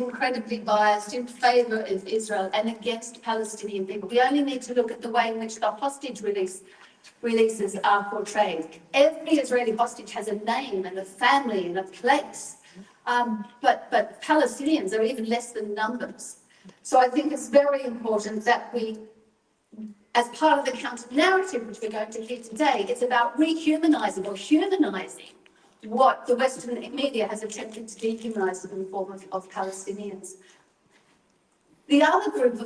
incredibly biased in favour of Israel and against Palestinian people. We only need to look at the way in which the hostage releases are portrayed. Every Israeli hostage has a name and a family and a place, but Palestinians are even less than numbers. So I think it's very important that we, as part of the counter-narrative which we're going to hear today, it's about rehumanising or humanising what the Western media has attempted to dehumanise in the form of Palestinians. The other group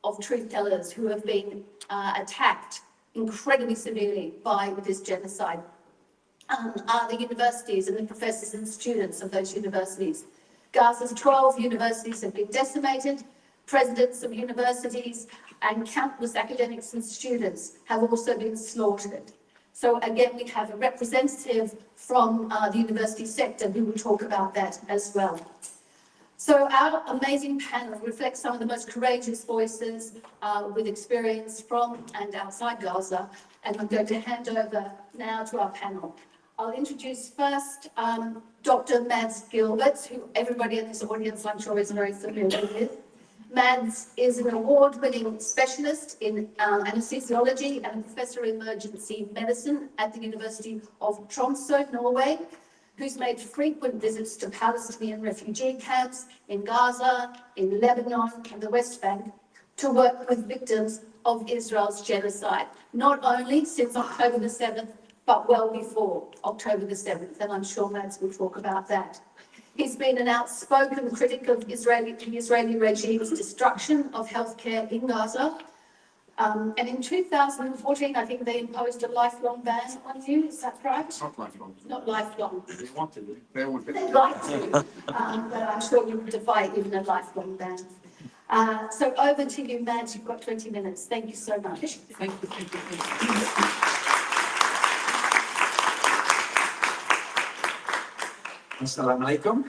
of truth tellers who have been attacked incredibly severely by this genocide are the universities and the professors and students of those universities. Gaza's 12 universities have been decimated. Presidents of universities and countless academics and students have also been slaughtered. So again, we have a representative from the university sector who will talk about that as well. So our amazing panel reflects some of the most courageous voices with experience from and outside Gaza, and I'm going to hand over now to our panel. I'll introduce first Dr. Mads Gilbert, who everybody in this audience I'm sure is very familiar with. Mads is an award-winning specialist in anesthesiology and a professor of emergency medicine at the University of Tromsø, Norway, who's made frequent visits to Palestinian refugee camps in Gaza, in Lebanon, and the West Bank to work with victims of Israel's genocide, not only since October the 7th, but well before October the 7th, and I'm sure Mads will talk about that. He's been an outspoken critic of the Israeli regime's destruction of healthcare in Gaza. And in 2014, I think they imposed a lifelong ban on you, is that right? Not lifelong. Not lifelong. They wanted it. They wanted it. They'd like to, but I'm sure you would defy even a lifelong ban. So over to you, Mads, you've got 20 minutes. Thank you so much. Thank you. Assalamu alaikum.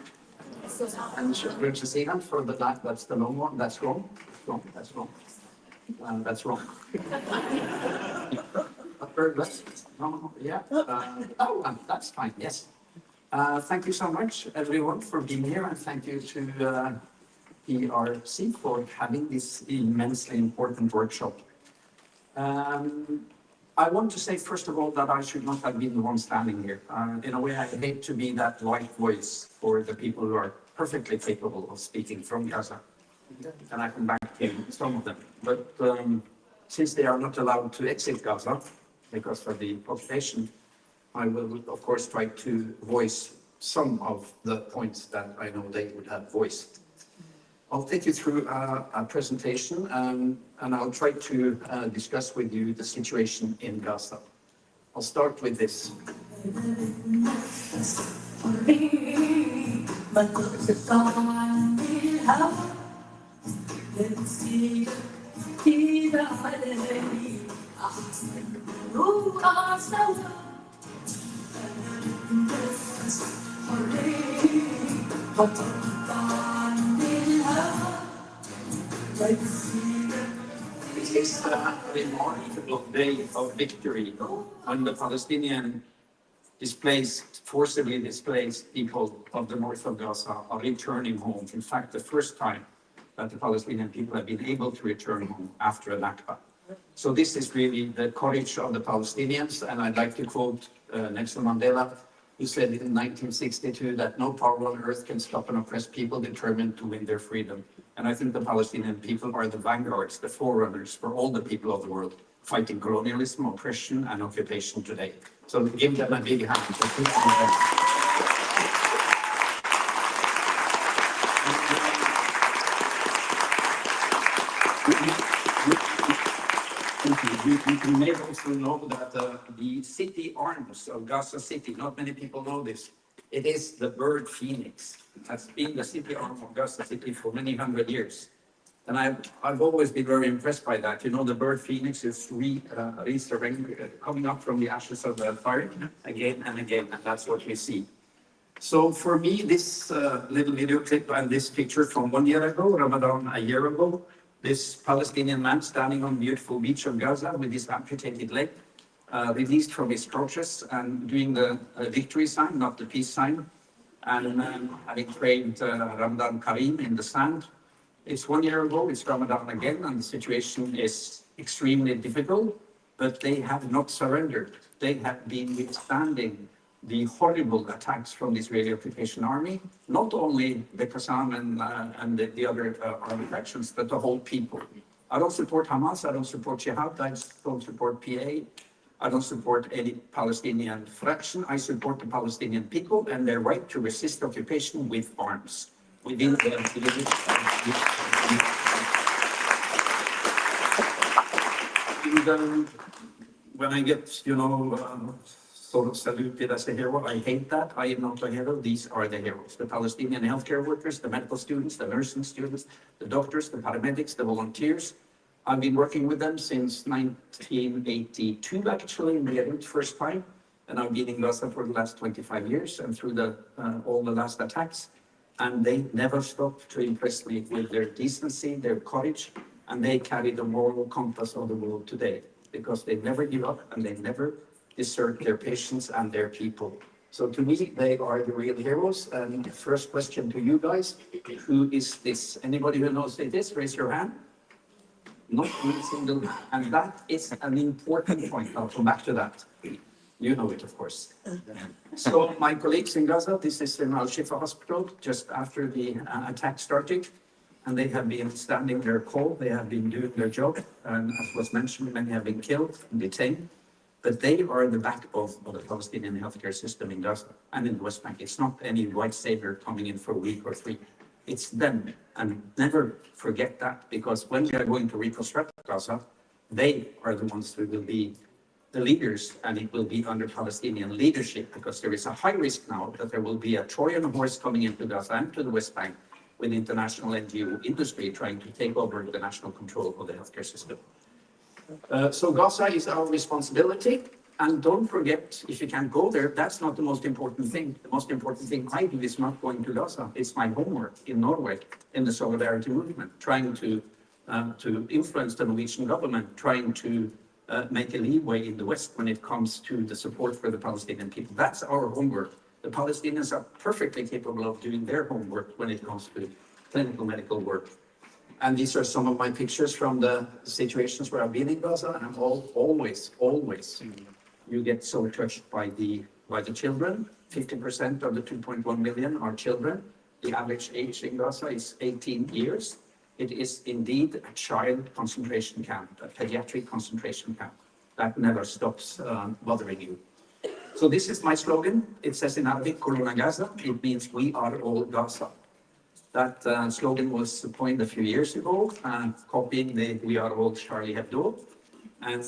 And shukran jazeelan for the black. That's the long one. That's wrong. That's wrong. That's wrong. No, yeah. That's fine. Yes. Thank you so much, everyone, for being here, and thank you to PRC for having this immensely important workshop. I want to say, first of all, that I should not have been the one standing here. In a way, I hate to be that white voice for the people who are perfectly capable of speaking from Gaza. And I come back to some of them. But since they are not allowed to exit Gaza because of the occupation, I will, of course, try to voice some of the points that I know they would have voiced. I'll take you through a presentation and I'll try to discuss with you the situation in Gaza. I'll start with this. It is a remarkable day of victory when the Palestinian forcibly displaced people of the north of Gaza are returning home. In fact, the first time that the Palestinian people have been able to return home after a Nakba. So this is really the courage of the Palestinians, and I'd like to quote Nelson Mandela, who said in 1962 that no power on earth can stop an oppressed people determined to win their freedom. And I think the Palestinian people are the vanguards, the forerunners for all the people of the world fighting colonialism, oppression, and occupation today. So give them a big hand. You may also know that the city arms of Gaza City, not many people know this, it is the bird phoenix. It has been the city arm of Gaza City for many hundred years. And I've always been very impressed by that. You know, the bird phoenix is coming up from the ashes of the fire again and again, and that's what we see. So for me, this little video clip and this picture from 1 year ago, Ramadan a year ago, this Palestinian man standing on the beautiful beach of Gaza with his amputated leg, released from his crutches and doing the victory sign, not the peace sign. And having trained Ramadan Karim in the sand, it's 1 year ago, it's Ramadan again, and the situation is extremely difficult, but they have not surrendered. They have been withstanding the horrible attacks from the Israeli occupation army, not only the Qassam and the other army factions, but the whole people. I don't support Hamas, I don't support Jihad, I don't support PA, I don't support any Palestinian fraction. I support the Palestinian people and their right to resist occupation with arms within the and when I get, sort of saluted as a hero, I hate that. I am not a hero. These are the heroes. The Palestinian healthcare workers, the medical students, the nursing students, the doctors, the paramedics, the volunteers. I've been working with them since 1982, actually, in the first time. And I've been in Gaza for the last 25 years and through all the last attacks. And they never stopped to impress me with their decency, their courage, and they carry the moral compass of the world today because they never give up and they never desert their patients and their people. So to me, they are the real heroes. And the first question to you guys, who is this? Anybody who knows who it is, raise your hand. Not one single, and that is an important point. I'll come back to that. You know it, of course. So my colleagues in Gaza, this is in Al-Shifa hospital, just after the attack started, and they have been standing their call, they have been doing their job, and as was mentioned, many have been killed and detained, but they are the backbone of the Palestinian healthcare system in Gaza and in the West Bank. It's not any white savior coming in for a week or three. It's them, and never forget that, because when we are going to reconstruct Gaza, they are the ones who will be the leaders, and it will be under Palestinian leadership, because there is a high risk now that there will be a Trojan horse coming into Gaza and to the West Bank with international NGO industry trying to take over the national control of the healthcare system. So Gaza is our responsibility. And don't forget, if you can't go there, that's not the most important thing. The most important thing I do is not going to Gaza. It's my homework in Norway, in the solidarity movement, trying to influence the Norwegian government, trying to make a leeway in the West when it comes to the support for the Palestinian people. That's our homework. The Palestinians are perfectly capable of doing their homework when it comes to clinical medical work. And these are some of my pictures from the situations where I've been in Gaza, and I'm always, you get so touched by the children. 50% of the 2.1 million are children. The average age in Gaza is 18 years. It is indeed a child concentration camp, a pediatric concentration camp that never stops bothering you. So this is my slogan. It says in Arabic, Corona Gaza. It means we are all Gaza. That slogan was coined a few years ago, copying the We Are All Charlie Hebdo. And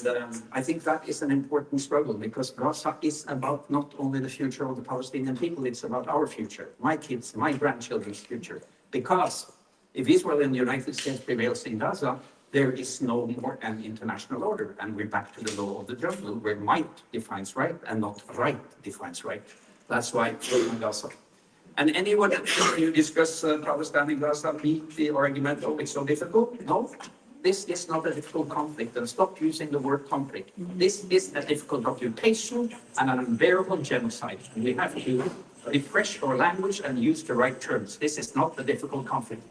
I think that is an important struggle, because Gaza is about not only the future of the Palestinian people, it's about our future, my kids, my grandchildren's future. Because if Israel and the United States prevails in Gaza, there is no more an international order. And we're back to the law of the jungle, where might defines right and not right defines right. That's why we're in Gaza. And anyone that you discuss Palestine and Gaza meet the argument, oh, it's so difficult? No. This is not a difficult conflict, and stop using the word conflict. This is a difficult occupation and an unbearable genocide. And we have to refresh our language and use the right terms. This is not a difficult conflict.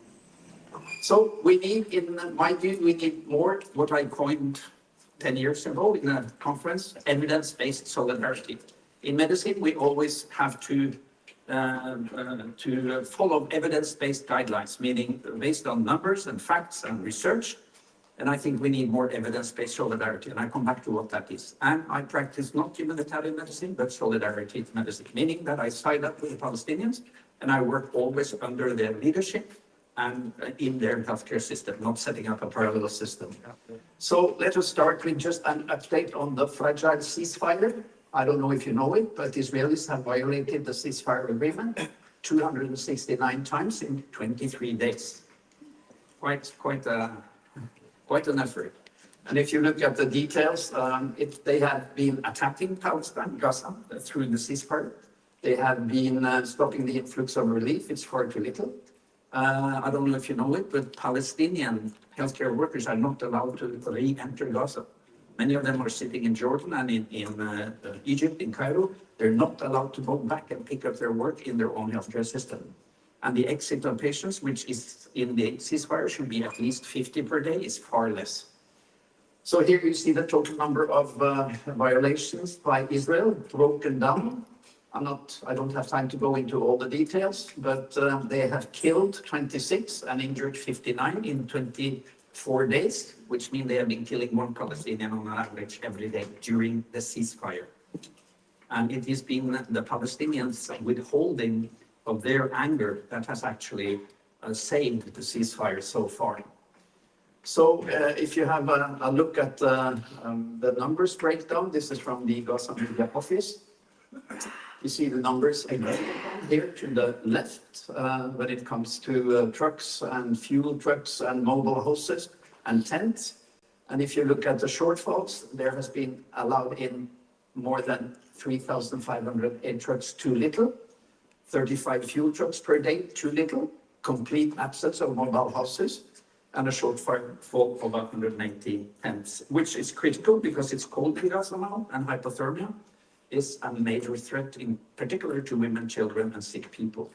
So we need, in my view, we need more what I coined 10 years ago in a conference, evidence-based solidarity. In medicine, we always have to follow evidence-based guidelines, meaning based on numbers and facts and research. And I think we need more evidence-based solidarity, and I come back to what that is. And I practice not humanitarian medicine, but solidarity medicine, meaning that I side up with the Palestinians, and I work always under their leadership and in their healthcare system, not setting up a parallel system. So let us start with just an update on the fragile ceasefire. I don't know if you know it, but Israelis have violated the ceasefire agreement 269 times in 23 days. Quite an effort. And if you look at the details, they have been attacking Palestine, Gaza, through the ceasefire. They have been stopping the influx of relief. It's far too little. I don't know if you know it, but Palestinian healthcare workers are not allowed to re-enter Gaza. Many of them are sitting in Jordan and in Egypt, in Cairo. They're not allowed to go back and pick up their work in their own healthcare system. And the exit of patients, which is in the ceasefire, should be at least 50 per day, is far less. So here you see the total number of violations by Israel broken down. I don't have time to go into all the details, but they have killed 26 and injured 59 in 24 days, which means they have been killing one Palestinian on average every day during the ceasefire. And it has been the Palestinians' withholding of their anger that has actually saved the ceasefire so far. So if you have a look at the numbers breakdown, this is from the Gaza Media Office. You see the numbers again here to the left when it comes to trucks and fuel trucks and mobile houses and tents. And if you look at the shortfalls, there has been allowed in more than 3,500 aid trucks too little, 35 fuel trucks per day too little, complete absence of mobile houses, and a shortfall of 190 tents, which is critical because it's cold in Gaza now, and hypothermia is a major threat, in particular to women, children, and sick people.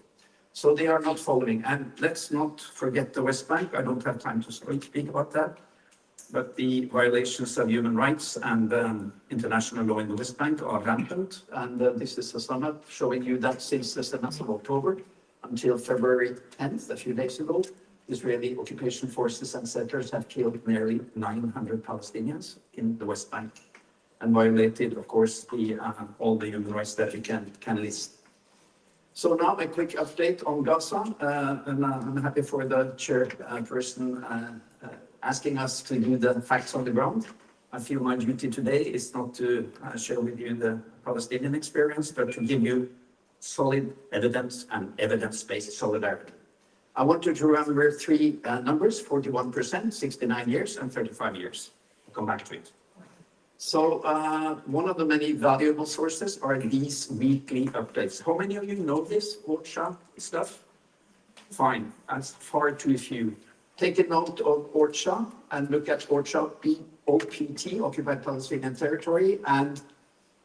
So they are not following. And let's not forget the West Bank. I don't have time to speak about that. But the violations of human rights and international law in the West Bank are rampant. And this is a sum up showing you that since the 7th of October until February 10th, a few days ago, Israeli occupation forces and settlers have killed nearly 900 Palestinians in the West Bank and violated, of course, all the human rights that we can list. So now a quick update on Gaza, and I'm happy for the chairperson asking us to do the facts on the ground. I feel my duty today is not to share with you the Palestinian experience, but to give you solid evidence and evidence-based solidarity. I want you to remember three numbers: 41%, 69 years, and 35 years. I'll come back to it. So one of the many valuable sources are these weekly updates. How many of you know this OCHA stuff? Fine, that's far too few. Take a note of OCHA and look at OCHA OPT, Occupied Palestinian Territory, and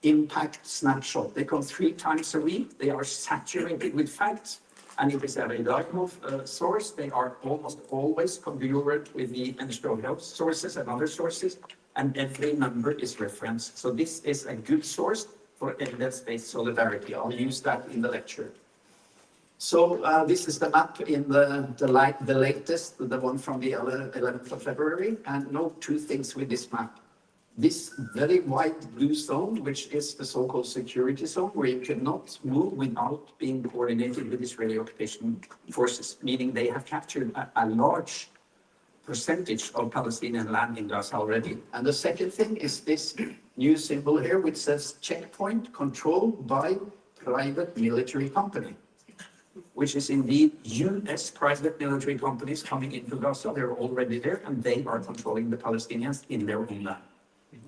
Impact Snapshot. They come 3 times a week. They are saturated with facts, and it is a reliable source. They are almost always congruent with the Ministry of Health sources and other sources, and every number is referenced. So this is a good source for evidence-based solidarity. I'll use that in the lecture. So this is the map in the latest, the one from the 11th of February, and note 2 things with this map. This very wide blue zone, which is the so-called security zone, where you cannot move without being coordinated with Israeli occupation forces, meaning they have captured a large percentage of Palestinian land in Gaza already. And the second thing is this new symbol here, which says checkpoint controlled by private military company, which is indeed US private military companies coming into Gaza. They're already there, and they are controlling the Palestinians in their own land.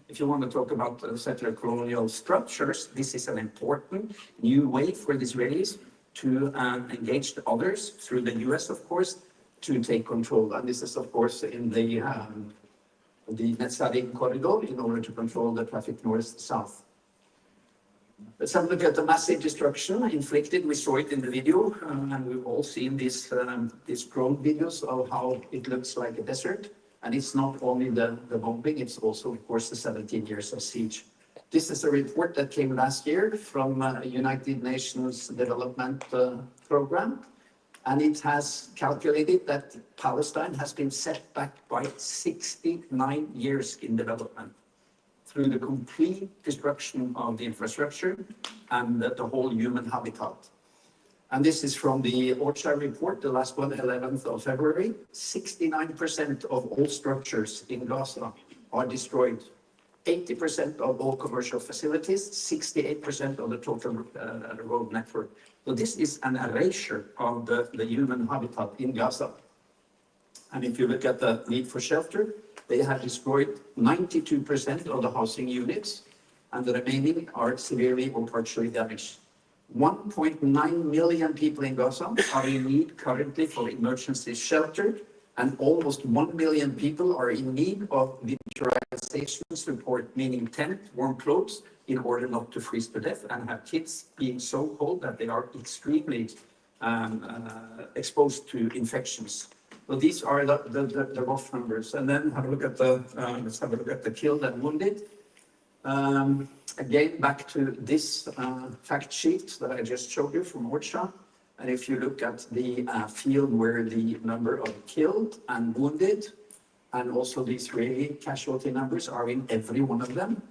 If you want to talk about settler colonial structures, this is an important new way for the Israelis to engage the others, through the US, of course, to take control. And this is, of course, in the Netzarim corridor in order to control the traffic north-south. Let's have a look at the massive destruction inflicted. We saw it in the video, and we've all seen these drone videos of how it looks like a desert. And it's not only the bombing, it's also, of course, the 17 years of siege. This is a report that came last year from United Nations Development Program. And it has calculated that Palestine has been set back by 69 years in development through the complete destruction of the infrastructure and the whole human habitat. And this is from the OCHA report, the last one, 11th of February. 69% of all structures in Gaza are destroyed. 80% of all commercial facilities, 68% of the total road network. So this is an erasure of the human habitat in Gaza. And if you look at the need for shelter, they have destroyed 92% of the housing units, and the remaining are severely or partially damaged. 1.9 million people in Gaza are in need currently for emergency shelter, And almost 1 million people are in need of winterization support, meaning tent, warm clothes, in order not to freeze to death and have kids being so cold that they are extremely exposed to infections. So these are the rough numbers. And then have a look at let's have a look at the killed and wounded. Again, back to this fact sheet that I just showed you from OCHA. And if you look at the field where the number of killed and wounded, and also the Israeli casualty numbers are in every one of them,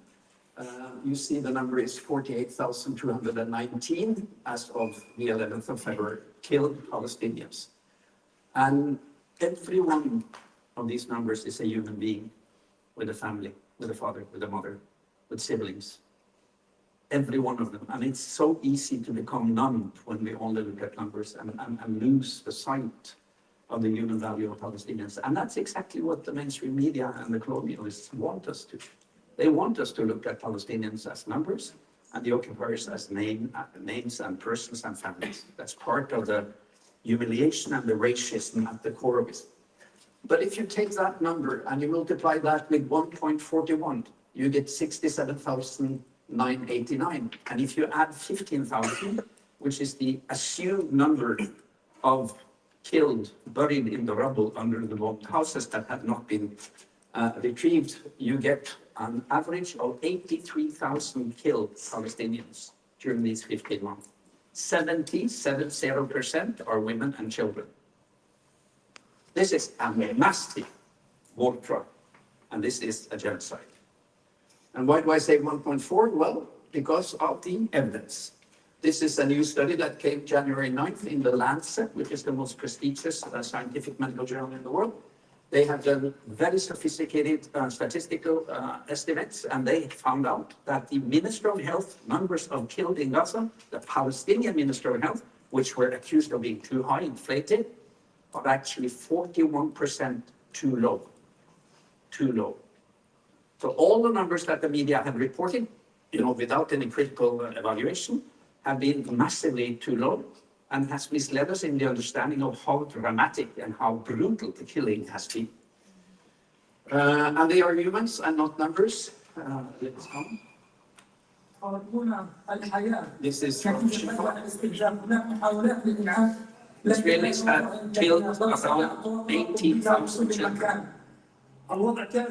you see the number is 48,219 as of the 11th of February, killed Palestinians. And every one of these numbers is a human being with a family, with a father, with a mother, with siblings. Every one of them. And it's so easy to become numb when we only look at numbers and lose the sight of the human value of Palestinians. And that's exactly what the mainstream media and the colonialists want us to. They want us to look at Palestinians as numbers and the occupiers as names and persons and families. That's part of the humiliation and the racism at the core of it. But if you take that number and you multiply that with 1.41, you get 67,989. And if you add 15,000, which is the assumed number of killed, buried in the rubble under the bombed houses that have not been retrieved, you get an average of 83,000 killed Palestinians during these 15 months. 70% are women and children. This is a massive war crime, and this is a genocide. And why do I say 1.4? Well, because of the evidence. This is a new study that came January 9th in the Lancet, which is the most prestigious scientific medical journal in the world. They have done very sophisticated statistical estimates, and they found out that the Minister of Health numbers of killed in Gaza, the Palestinian Minister of Health, which were accused of being too high, inflated, are actually 41% too low. Too low. So all the numbers that the media have reported, without any critical evaluation, have been massively too low and has misled us in the understanding of how dramatic and how brutal the killing has been. And they are humans and not numbers. Let's come. This is from Israelis have killed around 18,000 children.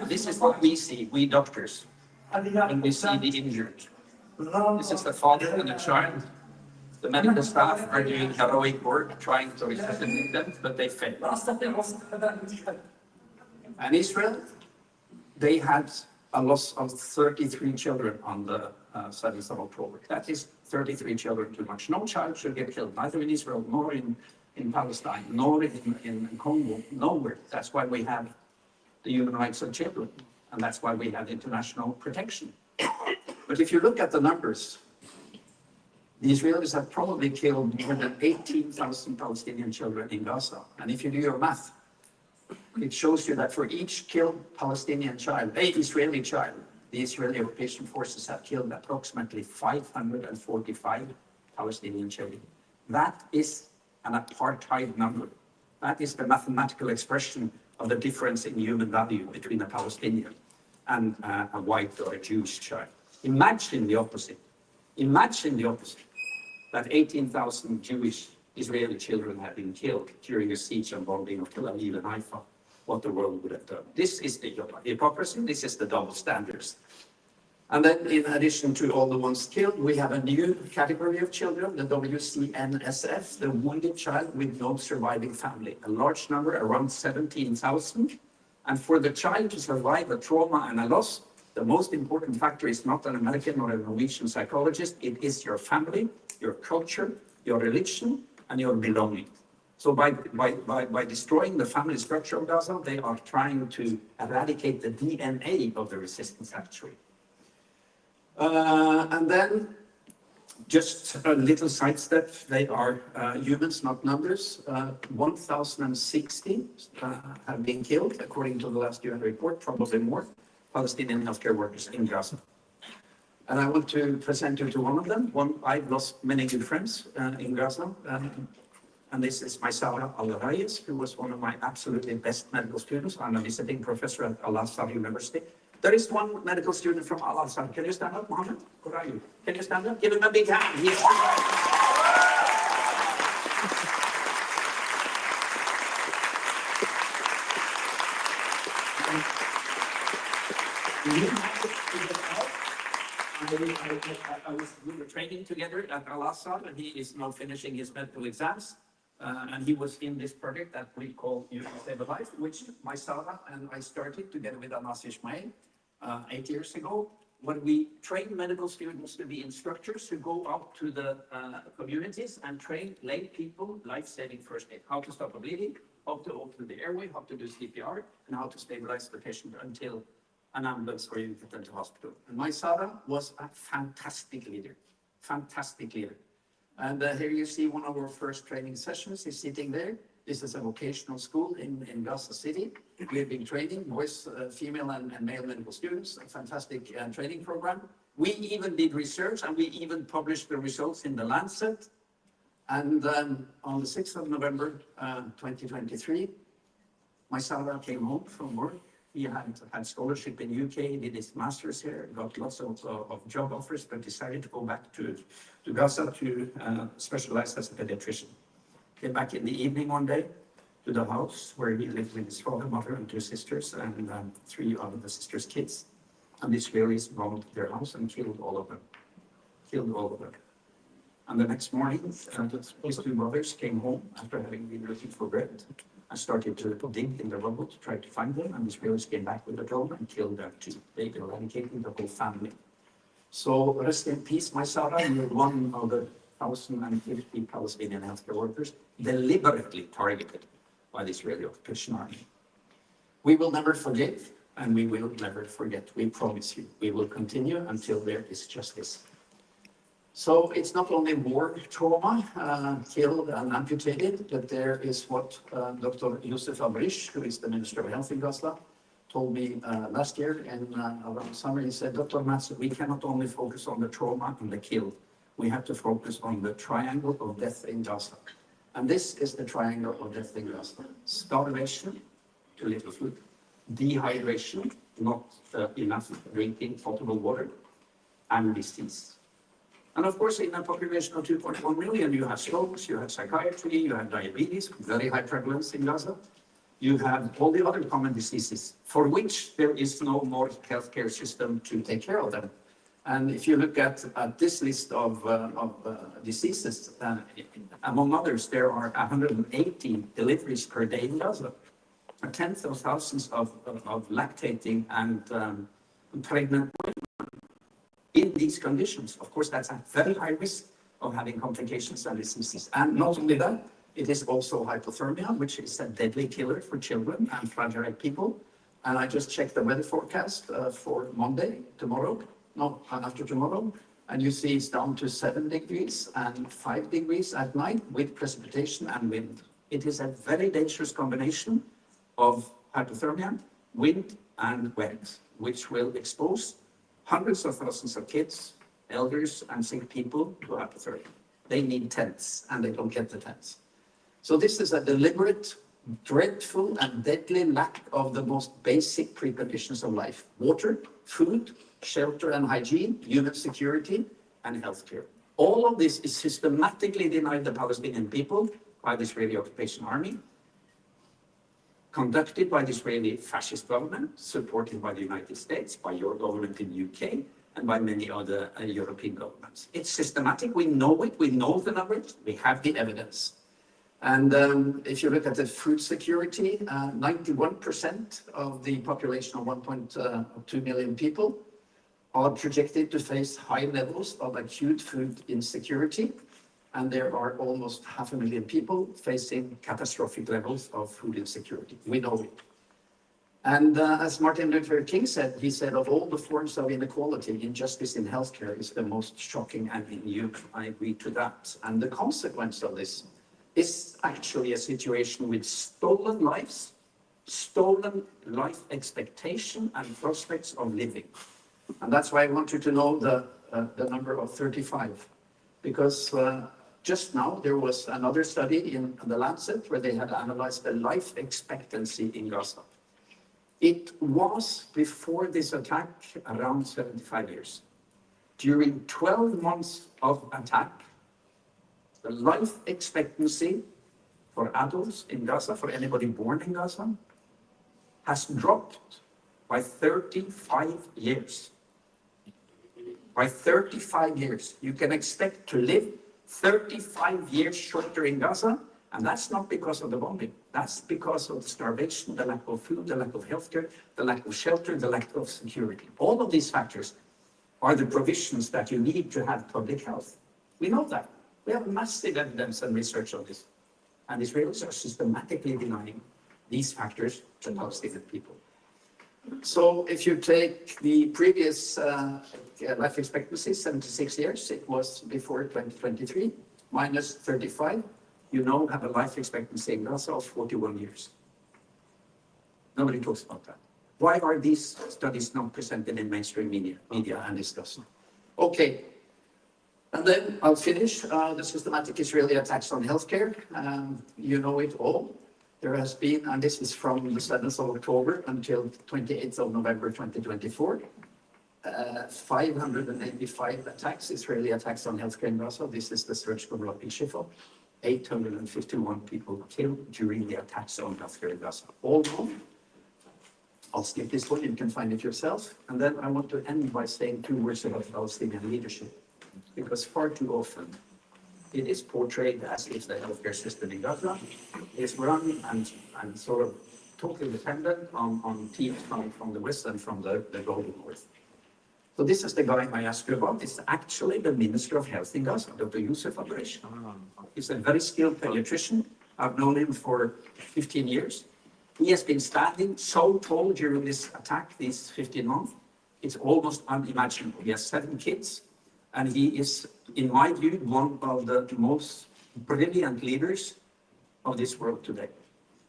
This is what we see, we doctors, when we see the injured. This is the father and the child. The medical staff are doing heroic work trying to resuscitate them, but they fail. And Israel, they had a loss of 33 children on the 7th of October. That is 33 children too much. No child should get killed, neither in Israel, nor in Palestine, nor in Congo, nowhere. That's why we have the human rights of children, and that's why we have international protection. But if you look at the numbers, the Israelis have probably killed more than 18,000 Palestinian children in Gaza. And if you do your math, it shows you that for each killed Palestinian child, an Israeli child, the Israeli occupation forces have killed approximately 545 Palestinian children. That is an apartheid number. That is the mathematical expression of the difference in human value between a Palestinian and a white or a Jewish child. Imagine the opposite. Imagine the opposite. That 18,000 Jewish Israeli children have been killed during a siege and bombing of Tel Aviv and Haifa, what the world would have done. This is the hypocrisy, this is the double standards. And then in addition to all the ones killed, we have a new category of children, the WCNSF, the wounded child with no surviving family. A large number, around 17,000. And for the child to survive a trauma and a loss, the most important factor is not an American or a Norwegian psychologist, it is your family, your culture, your religion, and your belonging. So by destroying the family structure of Gaza, they are trying to eradicate the DNA of the resistance, actually. And then, just a little sidestep, they are humans, not numbers. 1,060 have been killed, according to the last UN report, probably more, Palestinian healthcare workers in Gaza. And I want to present you to one of them. I've lost many good friends in Gaza. And this is my Sarah Al-Rayes, who was one of my absolutely best medical students. I'm a visiting professor at Al-Azhar University. There is one medical student from Al-Azhar. Can you stand up, Mohammed? Where are you? Can you stand up? Give him a big hand. We were training together at Al-Azhar, and he is now finishing his medical exams. And he was in this project that we call You Can Save a Life, which my Sarah and I started together with Anas Ismail 8 years ago, when we train medical students to be instructors who go out to the communities and train lay people life-saving first aid, how to stop a bleeding, how to open the airway, how to do CPR, and how to stabilize the patient until an ambulance or you get into hospital. And my Sarah was a fantastic leader, fantastic leader. And here you see one of our first training sessions. He's sitting there. This is a vocational school in Gaza City. We've been training boys, female and male medical students, a fantastic training program. We even did research and we even published the results in the Lancet. And on the 6th of November, 2023, my Sarah came home from work. He had scholarship in UK, did his master's here, got lots of job offers, but decided to go back to Gaza to specialize as a pediatrician. Came back in the evening one day to the house where he lived with his father, mother, and 2 sisters, and 3 of the sisters' kids. And the Israelis bombed their house and killed all of them. Killed all of them. And the next morning, his 2 brothers came home after having been looking for bread. I started to dig in the rubble to try to find them, and the Israelis came back with a drone and killed them too. They eradicated the whole family. So rest in peace, my Sarah. You're one of the 1,050 Palestinian healthcare workers deliberately targeted by the Israeli occupation army. We will never forgive, and we will never forget. We promise you. We will continue until there is justice. So it's not only war trauma, killed and amputated, but there is what Dr. Youssef Abrish, who is the Minister of Health in Gaza, told me last year in around summer. He said, Dr. Matz, we cannot only focus on the trauma and the killed. We have to focus on the triangle of death in Gaza. And this is the triangle of death in Gaza. Starvation, too little food. Dehydration, not enough drinking potable water. And disease. And of course, in a population of 2.1 million, you have strokes, you have psychiatry, you have diabetes, very high prevalence in Gaza. You have all the other common diseases for which there is no more healthcare system to take care of them. And if you look at this list of diseases, among others, there are 180 deliveries per day in Gaza. Tens of thousands of lactating and pregnant women. In these conditions, of course, that's a very high risk of having complications and diseases. And not only that, it is also hypothermia, which is a deadly killer for children and fragile people. And I just checked the weather forecast for Monday, after tomorrow. And you see it's down to 7 degrees and 5 degrees at night with precipitation and wind. It is a very dangerous combination of hypothermia, wind, and wet, which will expose hundreds of thousands of kids, elders, and sick people to hypothermia. They need tents, and they don't get the tents. So this is a deliberate, dreadful, and deadly lack of the most basic preconditions of life: water, food, shelter and hygiene, human security, and healthcare. All of this is systematically denied the Palestinian people by the Israeli occupation army, conducted by the Israeli fascist government, supported by the United States, by your government in the UK, and by many other European governments. It's systematic, we know it, we know the numbers, we have the evidence. And if you look at the food security, 91% of the population of 1.2 million people are projected to face high levels of acute food insecurity. And there are almost 500,000 people facing catastrophic levels of food insecurity. We know it. And as Martin Luther King said, he said, of all the forms of inequality, injustice in healthcare is the most shocking and inhuman. I agree to that. And the consequence of this is actually a situation with stolen lives, stolen life expectation and prospects of living. And that's why I want you to know the number of 35. Because just now there was another study in the Lancet where they had analyzed the life expectancy in Gaza. It was, before this attack, around 75 years. During 12 months of attack, the life expectancy for adults in Gaza, for anybody born in Gaza, has dropped by 35 years. By 35 years. You can expect to live 35 years shorter in Gaza, and that's not because of the bombing. That's because of the starvation, the lack of food, the lack of healthcare, the lack of shelter, the lack of security. All of these factors are the provisions that you need to have public health. We know that. We have massive evidence and research on this. And Israelis are systematically denying these factors to Palestinian people. So if you take the previous life expectancy, 76 years, it was before 2023, minus 35, you now have a life expectancy in Gaza of 41 years. Nobody talks about that. Why are these studies not presented in mainstream media and discussed? Okay, and then I'll finish the systematic Israeli attacks on healthcare. You know it all. There has been, and this is from the 7th of October until 28th of November 2024, 585 attacks, Israeli attacks on healthcare in Gaza. This is the surgical block in Shifa. 851 people killed during the attacks on healthcare in Gaza. All known. I'll skip this one, you can find it yourself. And then I want to end by saying 2 words about Palestinian leadership, because far too often it is portrayed as if the healthcare system in Gaza is run and sort of totally dependent on teams from the West and from the global North. So this is the guy I asked you about. It's actually the Minister of Health in Gaza, Dr. Youssef Abresh. He's a very skilled pediatrician. I've known him for 15 years. He has been standing so tall during this attack, these 15 months. It's almost unimaginable. He has 7 kids. And he is, in my view, one of the most brilliant leaders of this world today.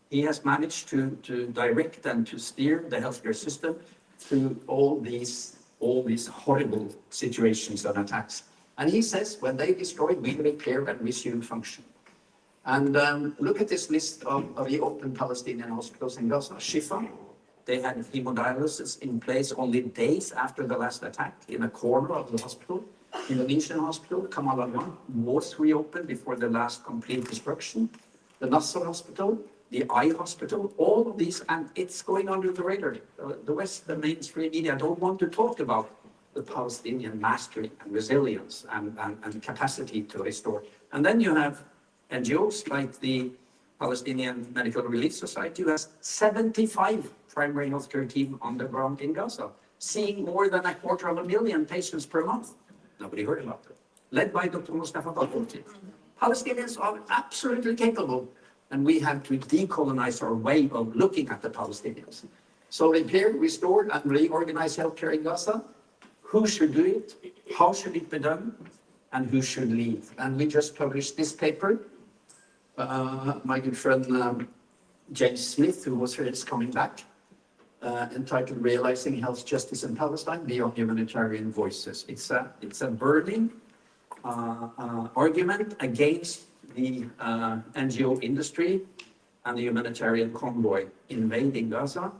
He has managed to direct and to steer the healthcare system through all these horrible situations and attacks. And he says, when they destroy, we repair and resume function. And look at this list of the open Palestinian hospitals in Gaza. Shifa, they had hemodialysis in place only days after the last attack in a corner of the hospital. Indonesian hospital, Kamal Adwan, was reopened before the last complete destruction. The Nasser hospital, the Eye hospital, all of these, and it's going under the radar. The West, the mainstream media don't want to talk about the Palestinian mastery and resilience and capacity to restore. And then you have NGOs like the Palestinian Medical Relief Society, who has 75 primary healthcare team on the ground in Gaza, seeing more than 250,000 patients per month. Nobody heard about it. Led by Dr. Mustafa Balkouti. Palestinians are absolutely capable, and we have to decolonize our way of looking at the Palestinians. So repair, restore, and reorganize healthcare in Gaza. Who should do it? How should it be done? And who should lead? And we just published this paper. My good friend James Smith, who was here, is coming back. Entitled Realizing Health Justice in Palestine Beyond Humanitarian Voices. It's a burning argument against the NGO industry and the humanitarian convoy invading Gaza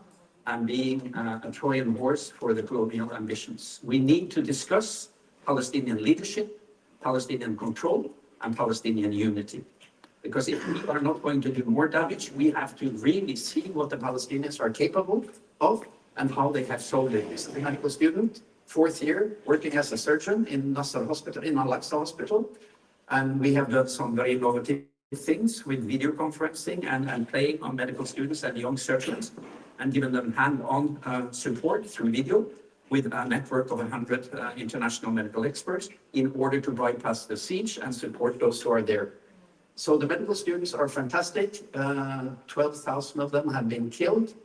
and being a Trojan horse for the colonial ambitions. We need to discuss Palestinian leadership, Palestinian control, and Palestinian unity. Because if we are not going to do more damage, we have to really see what the Palestinians are capable of and how they have solved it. This is a medical student, 4th year, working as a surgeon in Nasser Hospital, in Al-Aqsa Hospital. And we have done some very innovative things with video conferencing and playing on medical students and young surgeons and given them hand-on support through video with a network of 100 international medical experts in order to bypass the siege and support those who are there. So the medical students are fantastic. 12,000 of them have been killed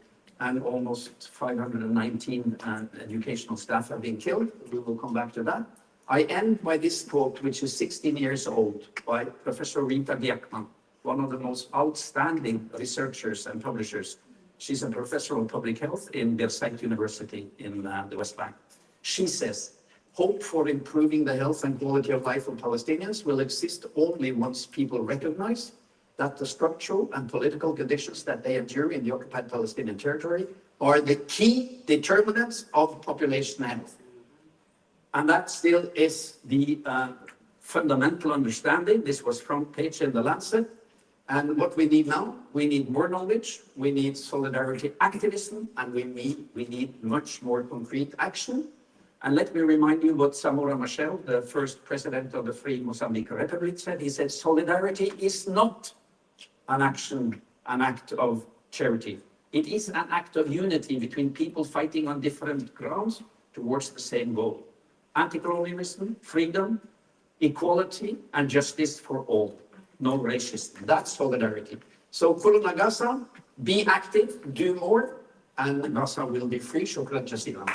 and almost 519 educational staff have been killed. We will come back to that. I end by this quote, which is 16 years old, by Professor Rita Diekman, one of the most outstanding researchers and publishers. She's a professor of public health in Birzeit University in the West Bank. She says, hope for improving the health and quality of life of Palestinians will exist only once people recognize that the structural and political conditions that they endure in the occupied Palestinian territory are the key determinants of population health. And that still is the fundamental understanding. This was front page in the Lancet. And what we need now, we need more knowledge, we need solidarity activism, and we need much more concrete action. And let me remind you what Samora Machel, the first president of the Free Mozambique Republic, said. He said, solidarity is not an act of charity. It is an act of unity between people fighting on different grounds towards the same goal. Anti-colonialism, freedom, equality, and justice for all. No racism. That's solidarity. So, Kuruna Gaza, be active, do more, and Gaza will be free. Shukran jazilan.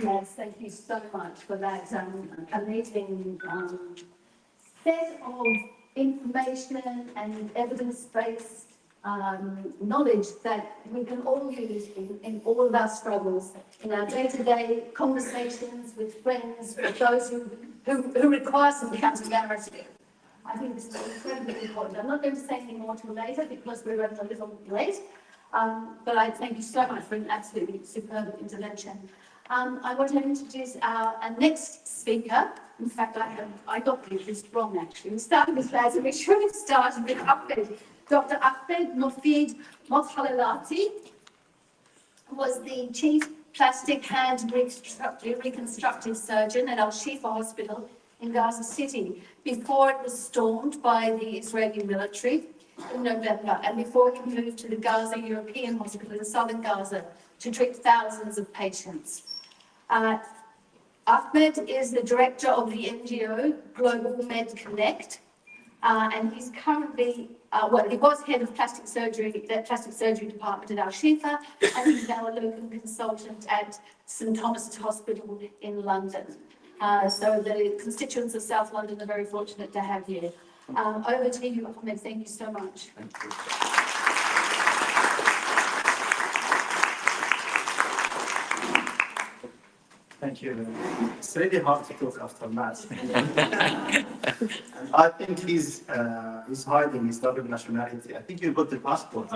Yes, thank you so much for that amazing set of information and evidence-based knowledge that we can all use in all of our struggles, in our day-to-day conversations with friends, with those who require some counter-narrative. I think this is incredibly important. I'm not going to say any more till later because we're running a little late, but I thank you so much for an absolutely superb intervention. I want to introduce our next speaker. In fact, I got this wrong actually. We started this last, and we should have started with Ahmed. Dr. Ahmed Mufid Mothalalati was the chief plastic hand reconstructive surgeon at Al-Shifa Hospital in Gaza City before it was stormed by the Israeli military in November, and before he moved to the Gaza European Hospital in southern Gaza to treat thousands of patients. Ahmed is the director of the NGO Global Med Connect, and he's currently, he was head of plastic surgery department at Al-Shifa, and he's now a local consultant at St Thomas's Hospital in London. So the constituents of South London are very fortunate to have you. Over to you, Ahmed. Thank you so much. Thank you. Thank you. It's really hard to talk after Matt. And I think he's hiding his double nationality. I think you got the passport.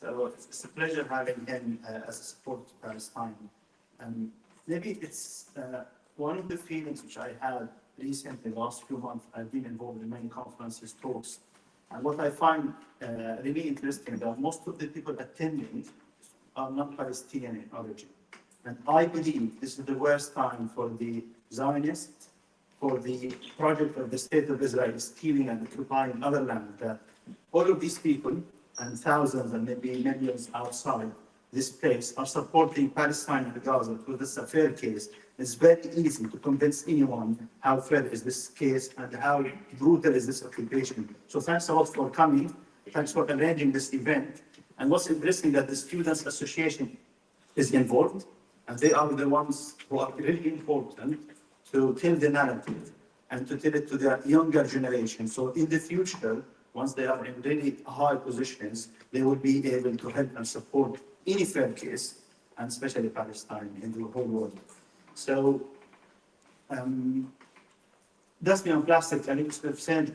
So it's a pleasure having him as a support to Palestine. And maybe it's one of the feelings which I had recently, last few months. I've been involved in many conferences, talks. And what I find really interesting that most of the people attending are not Palestinian in origin. And I believe this is the worst time for the Zionists, for the project of the State of Israel stealing and occupying other land, that all of these people and thousands and maybe millions outside this place are supporting Palestine and Gaza because this is a fair case. It's very easy to convince anyone how fair is this case and how brutal is this occupation. So thanks a lot for coming. Thanks for arranging this event. And what's interesting that the Students' Association is involved, and they are the ones who are really important to tell the narrative and to tell it to the younger generation. So in the future, once they are in really high positions, they will be able to help and support any fair case, and especially Palestine in the whole world. So that's me on plastic. I'm a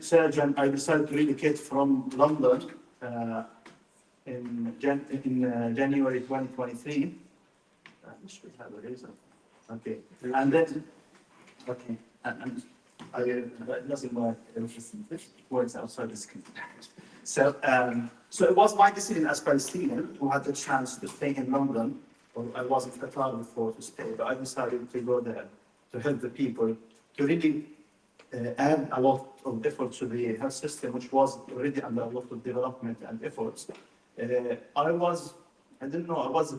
surgeon. I decided to relocate from London in January 2023. I should have a reason. Okay. And then, okay. And it doesn't work. It works outside the screen. So it was my decision as Palestinian who had the chance to stay in London, or I was in Qatar before to stay, but I decided to go there to help the people, to really add a lot of effort to the health system, which was already under a lot of development and efforts. I was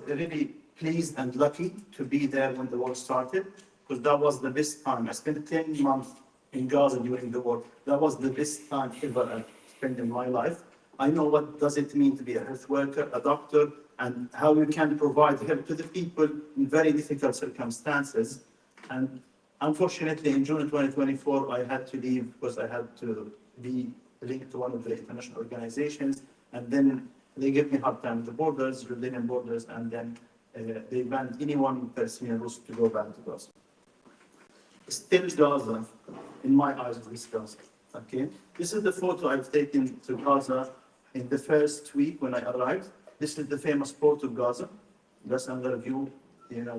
really pleased and lucky to be there when the war started, because that was the best time. I spent 10 months in Gaza during the war. That was the best time ever I spent in my life. I know what does it mean to be a health worker, a doctor, and how you can provide help to the people in very difficult circumstances. And unfortunately, in June 2024, I had to leave because I had to be linked to one of the international organizations. And then they gave me a hard time at the borders, Jordanian borders, and then they banned anyone with Palestinian roots to go back to Gaza. Still Gaza, in my eyes, is Gaza. Okay, this is the photo I've taken to Gaza in the first week when I arrived. This is the famous port of Gaza. That's another view,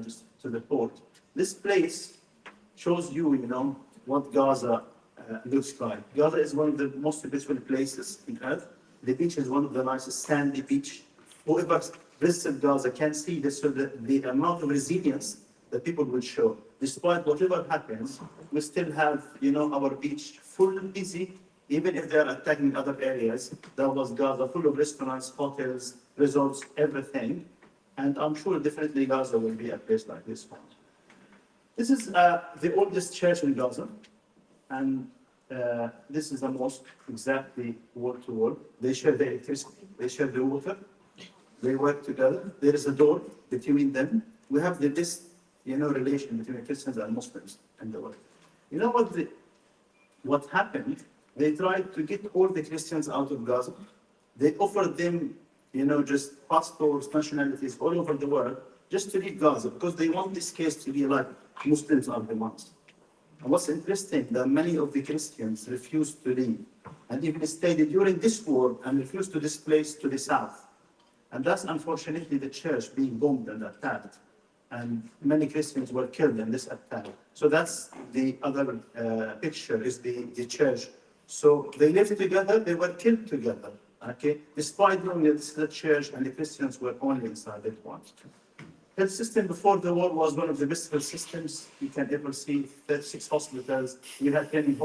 just to the port. This place shows you, what Gaza looks like. Gaza is one of the most beautiful places on earth. The beach is one of the nicest sandy beach. Whoever visited Gaza can see this, so the amount of resilience that people will show. Despite whatever happens, we still have, our beach full busy, even if they're attacking other areas. That was Gaza, full of restaurants, hotels, resorts, everything. And I'm sure definitely Gaza will be a place like this one. This is the oldest church in Gaza. And this is the mosque, exactly wall to wall. They share the electricity, they share the water, they work together. There is a door between them. We have the best, relation between Christians and Muslims in the world. You know what happened? They tried to get all the Christians out of Gaza. They offered them, just passports, nationalities all over the world, just to leave Gaza, because they want this case to be like Muslims are the ones. And what's interesting, that many of the Christians refused to leave, and even stayed during this war and refused to displace to the south. And that's unfortunately the church being bombed and attacked. And many Christians were killed in this attack. So that's the other picture, is the church. So they lived together, they were killed together, okay? Despite knowing that this is the church and the Christians were only inside that one. Health system before the war was one of the best health systems you can ever see. 36 hospitals, we had 10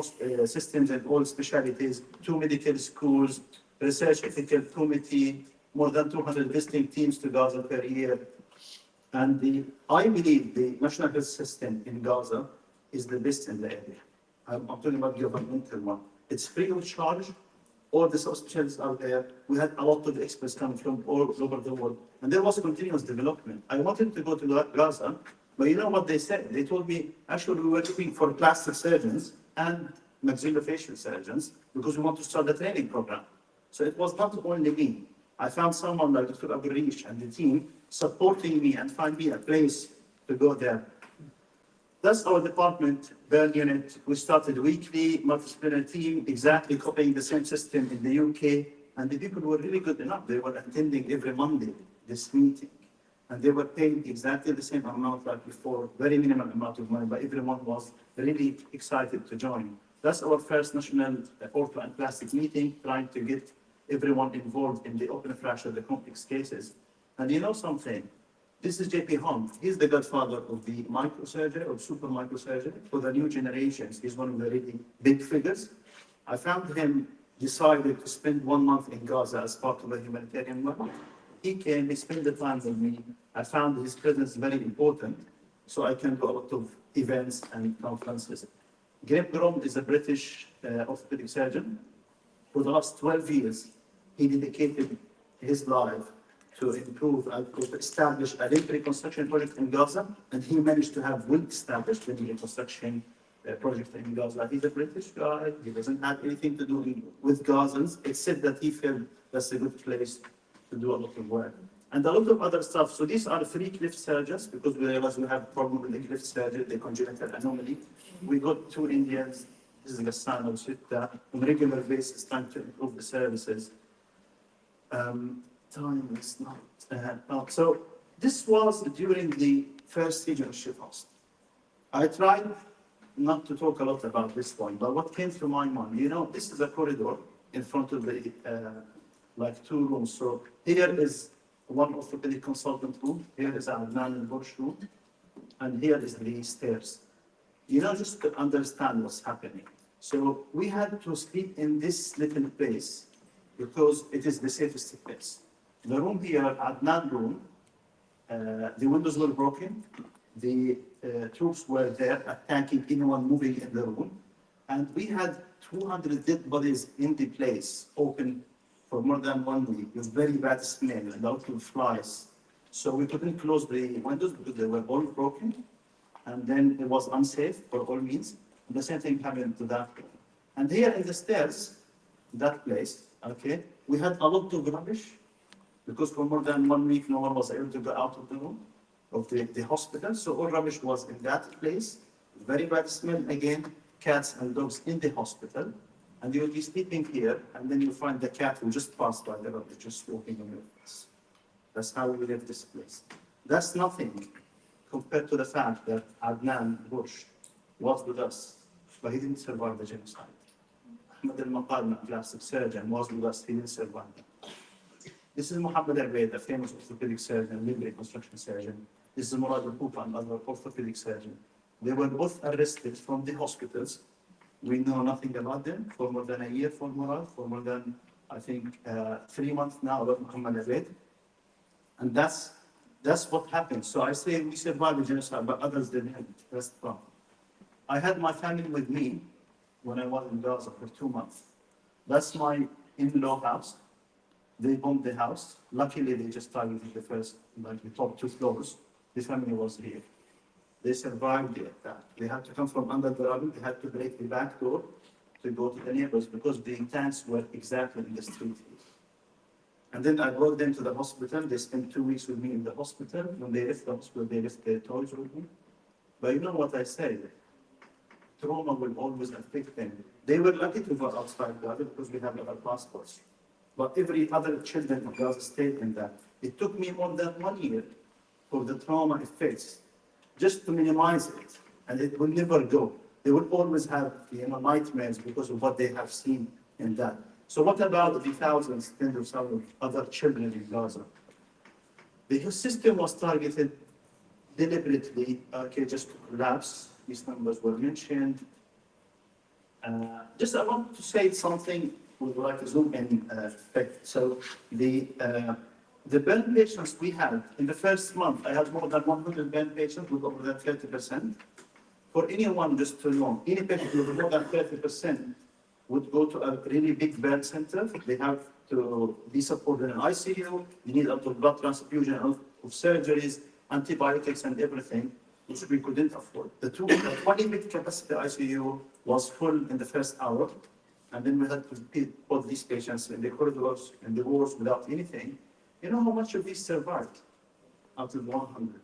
systems in all specialties, 2 medical schools, research ethical committee, more than 200 visiting teams to Gaza per year. And I believe the national health system in Gaza is the best in the area. I'm talking about the governmental one. It's free of charge. All the subspecialists are there. We had a lot of experts coming from all over the world. And there was a continuous development. I wanted to go to Gaza, but you know what they said? They told me, actually, we were looking for plastic surgeons and maxillofacial surgeons because we want to start the training program. So it was not only me. I found someone like Dr. Abu Rish and the team supporting me and find me a place to go there. That's our department, burn unit. We started weekly, multidisciplinary team, exactly copying the same system in the UK. And the people were really good enough. They were attending every Monday this meeting. And they were paid exactly the same amount like before, very minimal amount of money, but everyone was really excited to join. That's our first national ortho and plastic meeting, trying to get everyone involved in the open fracture, the complex cases. And you know something? This is JP Hunt. He's the godfather of the microsurgery or super microsurgery for the new generations. He's one of the really big figures. I found him decided to spend 1 month in Gaza as part of a humanitarian work. He came, he spent the time with me. I found his presence very important, so I can do a lot of events and conferences. Graham Grom is a British orthopedic surgeon. For the last 12 years, he dedicated his life to improve and to establish a limb reconstruction project in Gaza, and he managed to have well-established limb reconstruction project in Gaza. He's a British guy. He doesn't have anything to do with Gazans, except that he felt that's a good place to do a lot of work. And a lot of other stuff. So these are 3 cleft surgeons, because we realized we have a problem with the cleft surgery, the congenital anomaly. We got 2 Indians. This is Ghassan and Sitta, on a regular basis, trying to improve the services. Time is not. So this was during the first siege of Shifast. I tried not to talk a lot about this point, but what came to my mind, this is a corridor in front of the, like 2 rooms. So here is one orthopedic consultant room, here is our Bush room, and here is the stairs. Just to understand what's happening. So we had to sleep in this little place because it is the safest place. The room here, Adnan room, the windows were broken. The troops were there attacking anyone moving in the room. And we had 200 dead bodies in the place, open for more than 1 week with very bad smell and out of flies. So we couldn't close the windows because they were all broken. And then it was unsafe for all means. And the same thing happened to that. And here in the stairs, that place, okay, we had a lot of rubbish because for more than 1 week, no one was able to go out of the room of the hospital. So all rubbish was in that place. Very bad smell again, cats and dogs in the hospital. And you will be sleeping here, and then you find the cat who just passed by the rubbish, just walking on your face. That's how we live this place. That's nothing compared to the fact that Adnan Bush was with us, but he didn't survive the genocide. Ahmed al-Maqalna, plastic surgeon, was with us, he didn't survive that. This is Mohammed al-Ibada, a famous orthopedic surgeon, limb reconstruction surgeon. This is Murad al-Kufa, another orthopedic surgeon. They were both arrested from the hospitals. We know nothing about them for more than a year for Murad, for more than, I think, 3 months now about Mohammed al-Ibada. And that's what happened. So I say we survived the genocide, but others didn't. That's the problem. I had my family with me when I was in Gaza for 2 months. That's my in-law house. They bombed the house. Luckily, they just targeted the first, like the top 2 floors. The family was here. They survived the attack. They had to come from under the rubble. They had to break the back door to go to the neighbors because the tanks were exactly in the street. And then I brought them to the hospital. They spent 2 weeks with me in the hospital. When they left the hospital, they left their toys with me. But you know what I said? Trauma will always affect them. They were lucky to go outside Gaza because we have our passports. But every other children of Gaza stayed in that. It took me more than 1 year for the trauma effects just to minimize it. And it will never go. They will always have nightmares because of what they have seen in that. So what about the thousands, tens of thousands of other children in Gaza? The system was targeted deliberately, okay, just to collapse. These numbers were mentioned. Just I want to say something with like a zoom in effect. So the burn patients we had in the first month, I had more than 100 burn patients with over than 30%. For anyone just to know, any patient with more than 30% would go to a really big burn center. They have to be supported in ICU. They need a lot of blood transfusion, of surgeries, antibiotics, and everything, which we couldn't afford. The 20-bed capacity ICU was full in the first hour, and then we had to put these patients in the corridors, in the wards without anything. You know how much of these survived? Out of 100.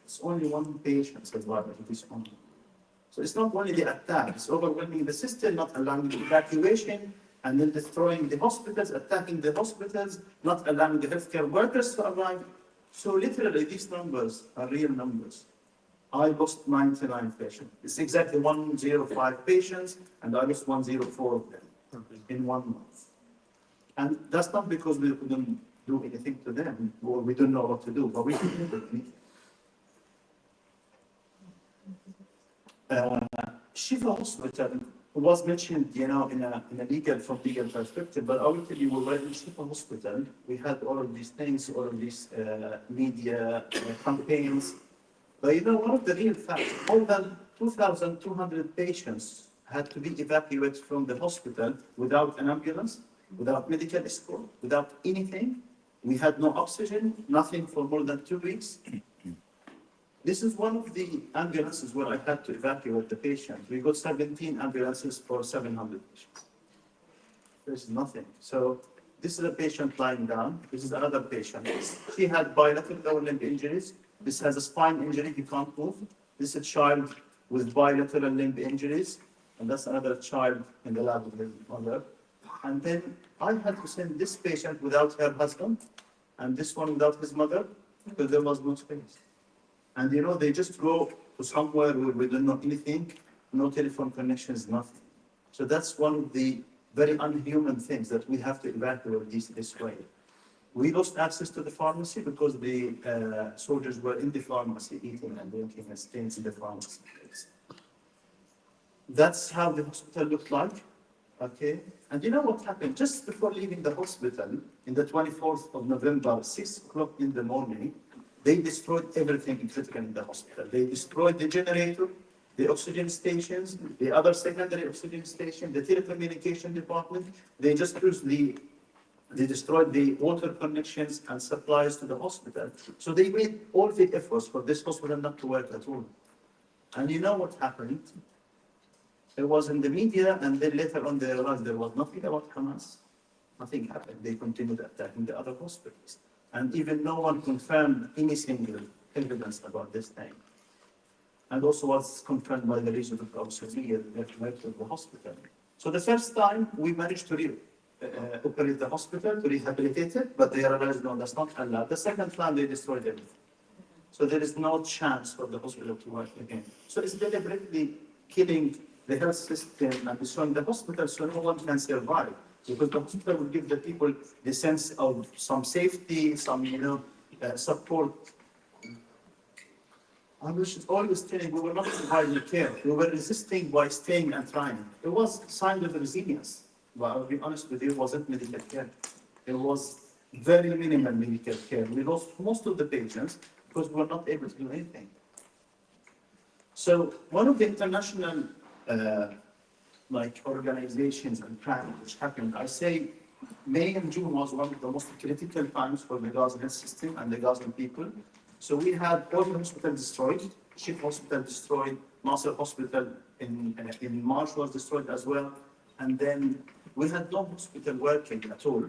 It's only 1 patient survived out of this 100. So it's not only the attack, it's overwhelming the system, not allowing the evacuation, and then destroying the hospitals, attacking the hospitals, not allowing the healthcare workers to arrive. So literally, these numbers are real numbers. I lost 99 patients. It's exactly 105 patients, and I lost 104 of them in 1 month. And that's not because we couldn't do anything to them, or we don't know what to do, but we couldn't do anything. Shifa Hospital was mentioned, in a from legal perspective, but I will tell you, we were in Shifa Hospital. We had all of these things, all of these media campaigns. But one of the real facts, more than 2,200 patients had to be evacuated from the hospital without an ambulance, without medical escort, without anything. We had no oxygen, nothing for more than 2 weeks. This is one of the ambulances where I had to evacuate the patient. We got 17 ambulances for 700 patients. There's nothing. So this is a patient lying down. This is another patient. She had bilateral lower limb injuries. This has a spine injury, he can't move. This is a child with bilateral limb injuries. And that's another child in the lab with his mother. And then I had to send this patient without her husband and this one without his mother because there was no space. And they just go to somewhere where we don't know anything, no telephone connections, nothing. So that's one of the very unhuman things that we have to evacuate this way. We lost access to the pharmacy because the soldiers were in the pharmacy eating and drinking and staying in the pharmacy. That's how the hospital looked like. Okay, and you know what happened? Just before leaving the hospital, in the 24th of November, 6 o'clock in the morning, they destroyed everything critical in the hospital. They destroyed the generator, the oxygen stations, the other secondary oxygen station, the telecommunication department. They just used the They destroyed the water connections and supplies to the hospital. So they made all the efforts for this hospital not to work at all. And you know what happened? It was in the media, and then later on they realized there was nothing about Hamas. Nothing happened. They continued attacking the other hospitals. And even no one confirmed any single evidence about this thing. And also was confirmed by the region of Abu Sufia that went to the hospital. So the first time we managed to operate the hospital, to rehabilitate it, but they realized, no, that's not allowed. The second time they destroyed everything. So there is no chance for the hospital to work again. So it's deliberately killing the health system and destroying the hospital so no one can survive. Because the hospital will give the people the sense of some safety, some, support. I was always telling we were not providing care. We were resisting by staying and trying. It was a sign of resilience. But I'll be honest with you, it wasn't medical care. It was very minimal medical care. We lost most of the patients because we were not able to do anything. So one of the international organizations and plans which happened, I say May and June was one of the most critical times for the Gaza health system and the Gazan people. So we had all the hospitals destroyed, Shifa Hospital destroyed, Nasser Hospital in March was destroyed as well. And then we had no hospital working at all.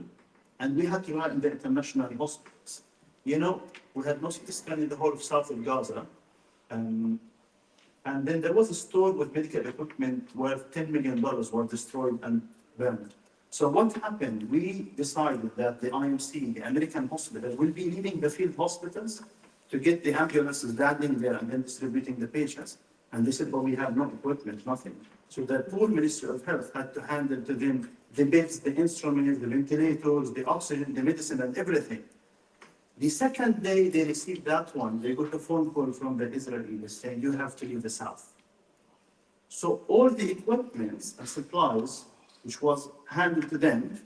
And we had to rely on the international hospitals. We had no CT scan in the whole of south of Gaza. And then there was a store with medical equipment worth $10 million was destroyed and burned. So what happened? We decided that the IMC, the American hospital, will be leaving the field hospitals to get the ambulances landing there and then distributing the patients. And they said, well, we have no equipment, nothing. So the poor Ministry of Health had to handle to them the beds, the instruments, the ventilators, the oxygen, the medicine, and everything. The second day they received that one, they got a phone call from the Israelis saying, you have to leave the south. So all the equipment and supplies, which was handed to them,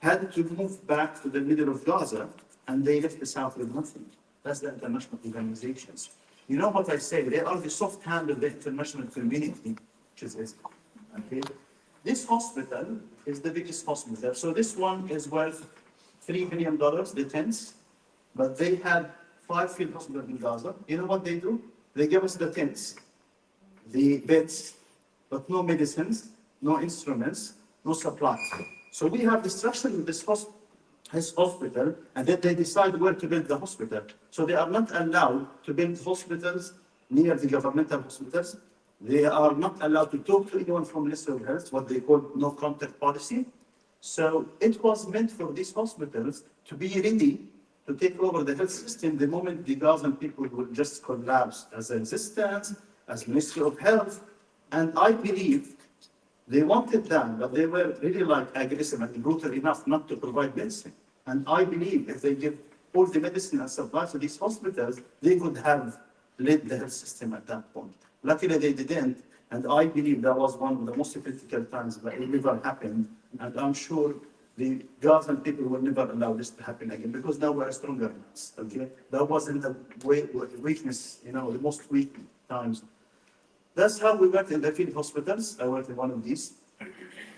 had to move back to the middle of Gaza, and they left the south with nothing. That's the international organizations. You know what I say? They are the soft hand of the international community, which is Israel. Okay? This hospital is the biggest hospital. So this one is worth $3 million, the tents. But they had 5 field hospitals in Gaza. You know what they do? They give us the tents, the beds, but no medicines, no instruments, no supplies. So we have destruction in this hospital, and then they decide where to build the hospital. So they are not allowed to build hospitals near the governmental hospitals. They are not allowed to talk to anyone from Ministry of Health, what they call no contact policy. So it was meant for these hospitals to be ready to take over the health system the moment the Gazan people will just collapse as a resistance, as Ministry of Health. And I believe they wanted them, but they were really aggressive and brutal enough not to provide medicine. And I believe if they give all the medicine and supplies to these hospitals, they could have led the health system at that point. Luckily they didn't, and I believe that was one of the most critical times that it never happened. And I'm sure the Gazan people will never allow this to happen again, because now we're stronger than us, okay? That wasn't the weakness, the most weak times. That's how we worked in the field hospitals. I worked in one of these.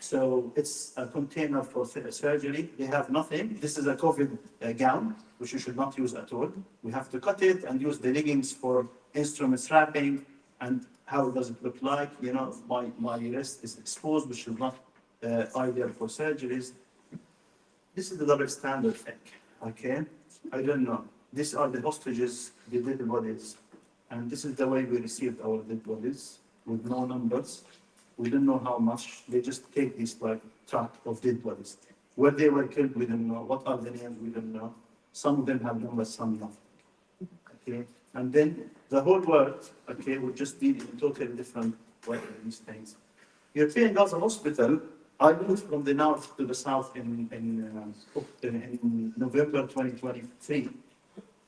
So it's a container for surgery. They have nothing. This is a COVID gown, which you should not use at all. We have to cut it and use the leggings for instrument wrapping. And how does it look like? My wrist is exposed, which is not ideal for surgeries. This is the double standard thing, okay? I don't know. These are the hostages, the dead bodies. And this is the way we received our dead bodies, with no numbers. We don't know how much. They just take this truck of dead bodies. Where they were killed, we don't know. What are the names, we don't know. Some of them have numbers, some not. Okay? And then the whole world, okay, would just be in totally different way in these things. European Gaza Hospital, I moved from the north to the south in November 2023.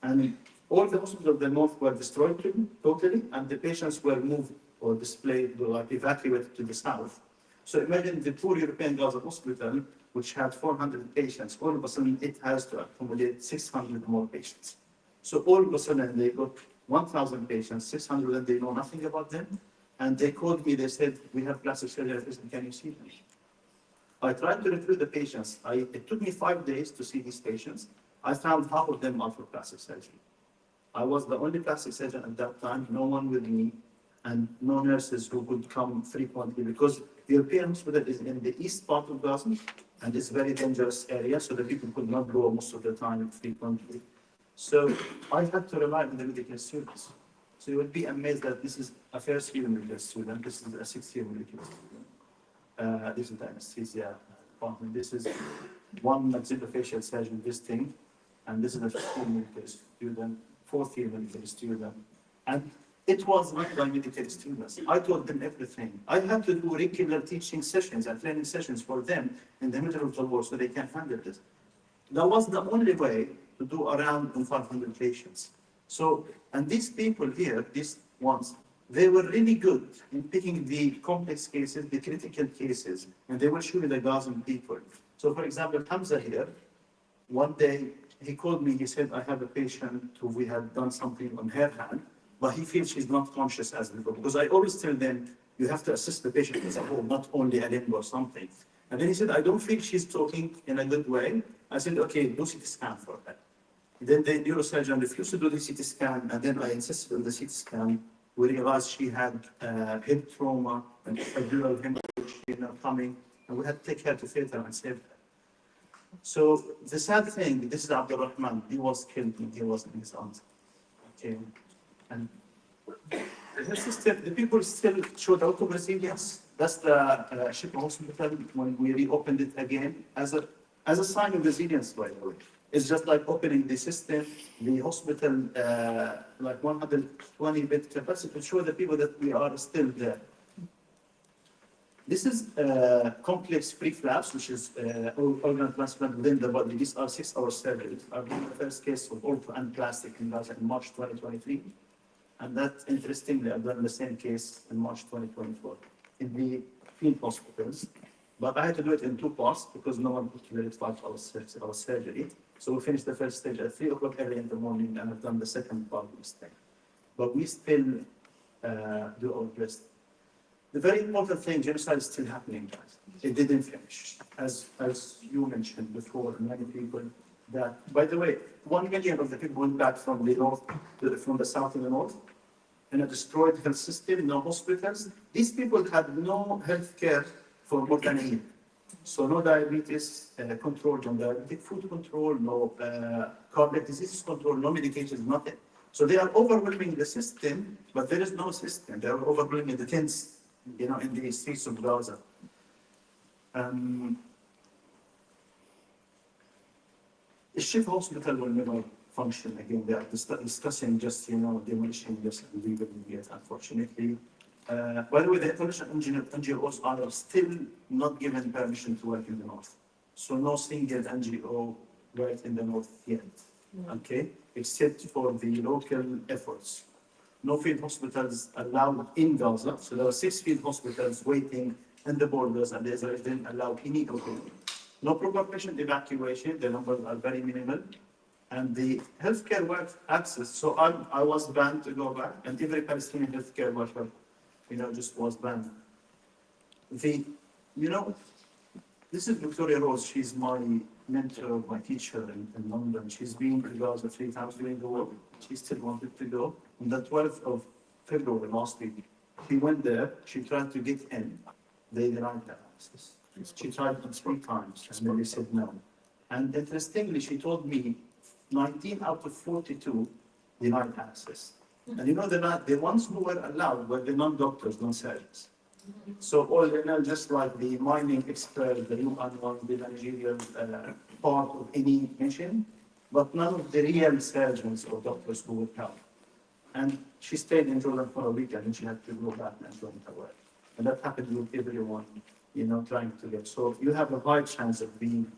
And all the hospitals of the north were destroyed totally, and the patients were moved or displayed, evacuated to the south. So imagine the poor European Gaza Hospital, which had 400 patients, all of a sudden it has to accommodate 600 more patients. So all of a sudden they got 1,000 patients, 600, and they know nothing about them. And they called me, they said, we have plastic surgery, can you see them? I tried to recruit the patients. It took me 5 days to see these patients. I found half of them are for plastic surgery. I was the only plastic surgeon at that time, no one with me, and no nurses who could come frequently because the European hospital is in the east part of Gaza, and it's a very dangerous area, so the people could not go most of the time frequently. So I had to rely on the medical students. So you would be amazed that this is a first-year medical student, this is a sixth-year medical student. This is the anesthesia department. This is one maxillofacial surgeon visiting, and this is a fifth-year medical student, fourth-year medical student. And it was run by medical students. I taught them everything. I had to do regular teaching sessions and training sessions for them in the middle of the war so they can handle this. That was the only way to do around 500 patients. So, and these people here, these ones, they were really good in picking the complex cases, the critical cases, and they will show you the Gazan people. So, for example, Hamza here, one day he called me, he said, I have a patient who we had done something on her hand, but he feels she's not conscious as before. Because I always tell them, you have to assist the patient as a whole, not only a limb or something. And then he said, I don't feel she's talking in a good way. I said, okay, do CT scan for her. Then the neurosurgeon refused to do the CT scan, and then I insisted on the CT scan. We realized she had hip trauma and epidural hemorrhage coming, and we had to take her to theater and save her. So the sad thing, this is Abdurrahman, he was killed when he was in his aunt. Okay. And the system, the people still showed out of resilience. That's the Shifa hospital when we reopened it again as a sign of resilience, by the way. It's just like opening the system, the hospital, like 120 bed capacity to show the people that we are still there. This is complex preflaps, which is organ transplant within the body. These are 6-hour surgeries. I've done the first case of ortho and plastic in Gaza in March 2023. And that, interestingly, I've done the same case in March 2024 in the field hospitals. But I had to do it in 2 parts because no one could tolerate 5 hours surgery. So we finished the first stage at 3 o'clock early in the morning, and I've done the second part of the stay. But we still do our best. The very important thing, genocide is still happening, guys. It didn't finish. As you mentioned before, many people that, by the way, 1 million of the people went back from the north, from the south to the north, in a destroyed health system, no hospitals. These people had no health care for more than a year. So no diabetes control, no diabetic food control, no cardiac disease control, no medications, nothing. So they are overwhelming the system, but there is no system. They are overwhelming the tents, in the streets of Gaza. The Shifa hospital will never function again. They are discussing just, demolishing this and rebuilding it, unfortunately. By the way, the international NGOs are still not given permission to work in the north. So no single NGO worked in the north yet, okay? Except for the local efforts. No field hospitals allowed in Gaza. So there are 6 field hospitals waiting in the borders, and the Israelis didn't allow any of them. No proper patient evacuation. The numbers are very minimal. And the healthcare work access. So I was banned to go back, and every Palestinian healthcare worker, just was banned. This is Victoria Rose. She's my mentor, my teacher in London. She's been to Gaza 3 times during the war. She still wanted to go. On the 12th of February last week, she went there. She tried to get in. They denied her access. She tried 3 times, and then they said no. And interestingly, she told me 19 out of 42 denied access. And the ones who were allowed were the non-doctors, non-surgeons. So all just like the mining expert, the UN one, the managerial part of any mission, but none of the real surgeons or doctors who would come. And she stayed in Jordan for a week, and she had to go back and join her work. And that happened with everyone, trying to get. So you have a high chance of being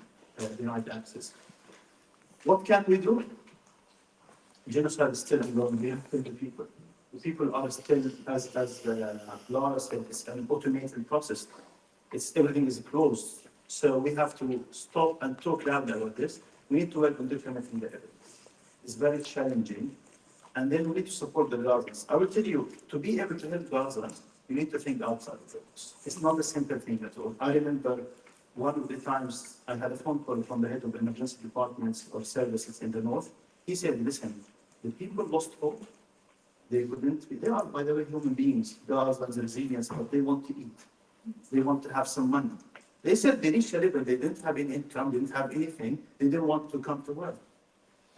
denied access. What can we do? Genocide is still ongoing. We have to kill the people. The people are still, as Laura said, it's an automated process. Everything is closed. So we have to stop and talk louder about this. We need to work on documenting the evidence. It's very challenging. And then we need to support the Gazans. I will tell you, to be able to help Gaza, you need to think outside of the box. It's not a simple thing at all. I remember one of the times I had a phone call from the head of emergency departments or services in the north. He said, listen, the people lost hope. They couldn't be, they are, by the way, human beings. They are as resilience, but they want to eat. They want to have some money. They said initially, but they didn't have any income, didn't have anything. They didn't want to come to work.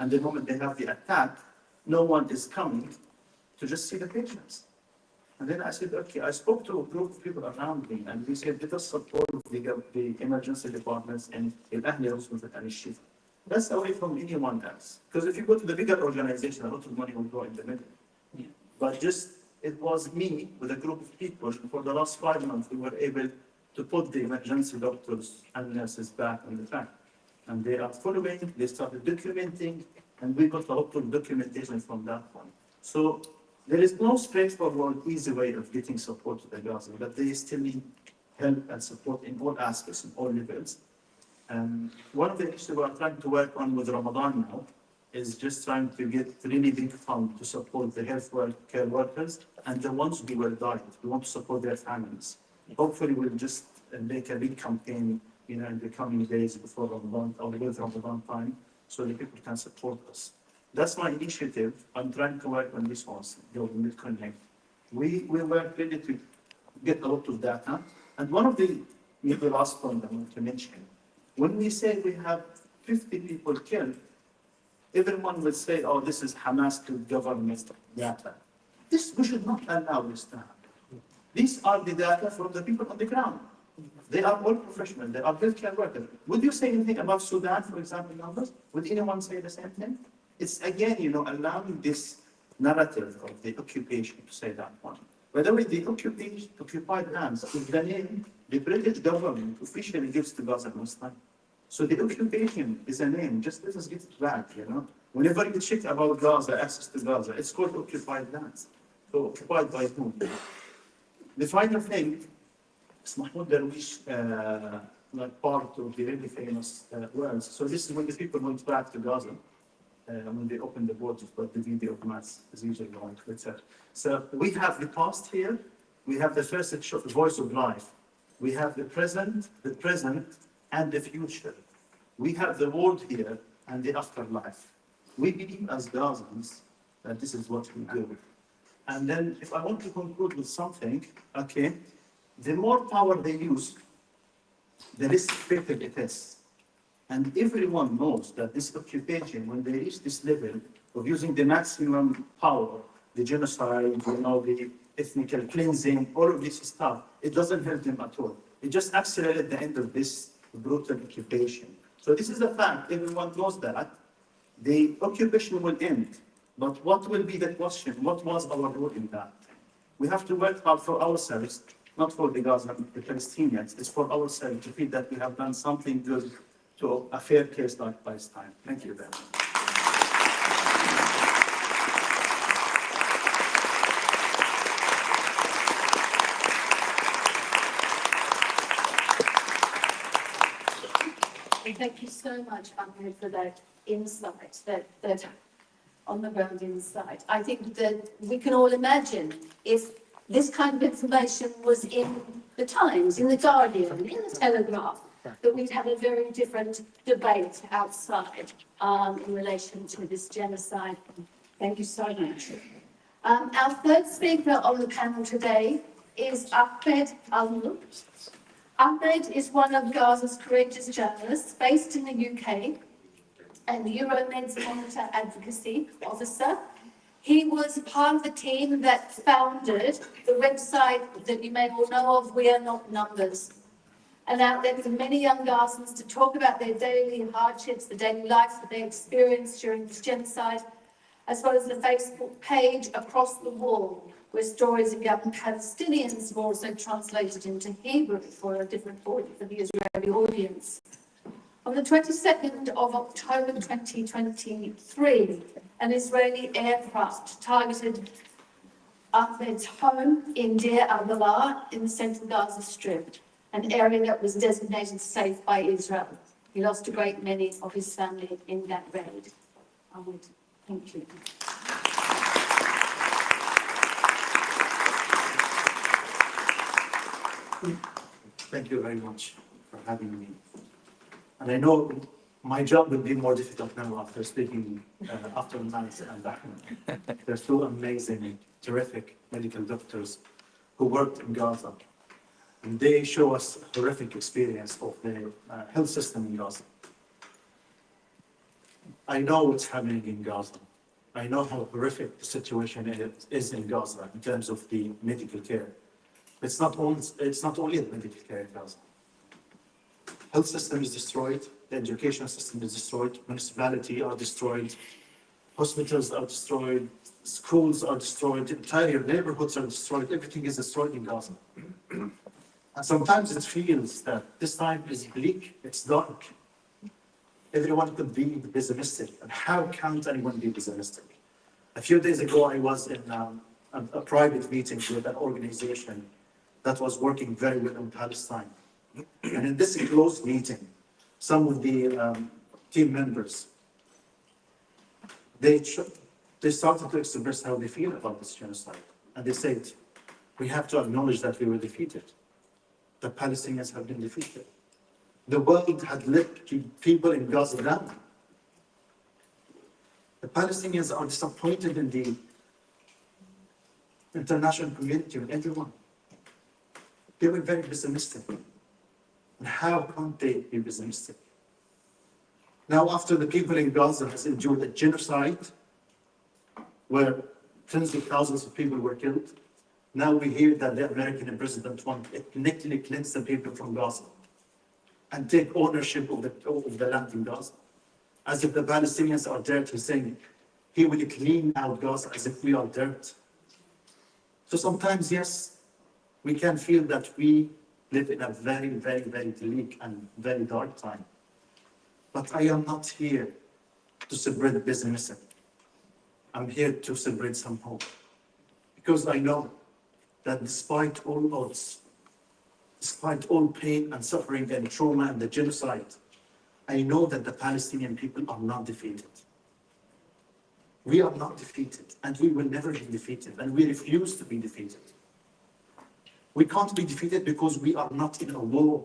And the moment they have the attack, no one is coming to just see the patients. And then I said, okay, I spoke to a group of people around me, and we said, let us support the emergency departments and Al-Ahli Hospital and Al-Shifa. That's away from anyone else. Because if you go to the bigger organization, a lot of money will go in the middle. Yeah. But just, it was me with a group of people. For the last 5 months, we were able to put the emergency doctors and nurses back on the track. And they are following, they started documenting, and we got a lot of documentation from that one. So there is no straightforward, easy way of getting support to the Gaza, but they still need help and support in all aspects, in all levels. One of the issues we are trying to work on with Ramadan now is just trying to get really big fund to support the health care workers and the ones who were died. We want to support their families. Hopefully we'll just make a big campaign, in the coming days before Ramadan or with Ramadan time, so that people can support us. That's my initiative. I'm trying to work on this one, Government Connect. We work really to get a lot of data. And one of the last point I want to mention, when we say we have 50 people killed, everyone will say, oh, this is Hamas to government data. We should not allow this to happen. These are the data from the people on the ground. They are all professional. They are healthcare workers. Would you say anything about Sudan, for example, numbers? Would anyone say the same thing? It's again, allowing this narrative of the occupation to say that one. By the way, the occupied lands is the name the British government officially gives to Gaza most time. So the occupation is a name. Just let us get it back, Whenever you check about Gaza, access to Gaza, it's called occupied lands. So occupied by whom? The final thing is Mahmoud Darwish, part of the really famous words. So this is when the people went back to Gaza. When they opened the borders, but the video of mass is usually on Twitter. So we have the past here, we have the first voice of life, we have the present, and the future. We have the world here and the afterlife. We believe as Gazans that this is what we do. And then if I want to conclude with something, okay, the more power they use, the less effective it is. And everyone knows that this occupation, when they reach this level of using the maximum power, the genocide, the ethnic cleansing, all of this stuff, it doesn't help them at all. It just accelerates the end of this brutal occupation. So this is a fact, everyone knows that. The occupation will end, but what will be the question? What was our role in that? We have to work hard for ourselves, not for the Gaza, the Palestinians. It's for ourselves to feel that we have done something good to a fair case like Palestine. Thank you very much. Thank you so much, Ahmed, for that insight, that on-the-ground insight. I think that we can all imagine if this kind of information was in the Times, in the Guardian, in the Telegraph, that we'd have a very different debate outside in relation to this genocide. Thank you so much. Our third speaker on the panel today is Ahmed Al-Nur. Ahmed is one of Gaza's courageous journalists based in the UK and Euromed's Monitor Advocacy Officer. He was part of the team that founded the website that you may all know of, We Are Not Numbers, an outlet for many young Gazans to talk about their daily hardships, the daily life that they experienced during this genocide, as well as the Facebook page Across the Wall, where stories of young Palestinians were also translated into Hebrew for a different audience, for the Israeli audience. On the 22nd of October 2023, an Israeli aircraft targeted Ahmed's home in Deir al-Balah in the central Gaza Strip, an area that was designated safe by Israel. He lost a great many of his family in that raid. Ahmed, thank you. Thank you very much. for having me. And I know my job will be more difficult now after speaking after Mans and Ahmed. They're two amazing, terrific medical doctors who worked in Gaza. And they show us a horrific experience of the health system in Gaza. I know what's happening in Gaza. I know how horrific the situation is in Gaza in terms of the medical care. It's not only the medical care in Gaza. Health system is destroyed, the education system is destroyed, municipalities are destroyed, hospitals are destroyed, schools are destroyed, entire neighborhoods are destroyed, everything is destroyed in Gaza. And sometimes it feels that this time is bleak, it's dark. Everyone could be pessimistic, and how can't anyone be pessimistic? A few days ago, I was in a private meeting with an organization that was working very well in Palestine. And in this closed meeting, some of the team members, they started to express how they feel about this genocide. And they said, we have to acknowledge that we were defeated. The Palestinians have been defeated. The world had let people in Gaza down. The Palestinians are disappointed in the international community and everyone. They were very pessimistic. And how can't they be pessimistic? Now, after the people in Gaza has endured a genocide, where tens of thousands of people were killed, now we hear that the American president wants to ethnically cleanse the people from Gaza and take ownership of the land in Gaza. As if the Palestinians are dirt, he's saying he will clean out Gaza as if we are dirt. So sometimes, yes, we can feel that we live in a very, very, very bleak and very dark time. But I am not here to spread pessimism. I'm here to spread some hope. Because I know that despite all odds, despite all pain and suffering and trauma and the genocide, I know that the Palestinian people are not defeated. We are not defeated, and we will never be defeated, and we refuse to be defeated. We can't be defeated because we are not in a war.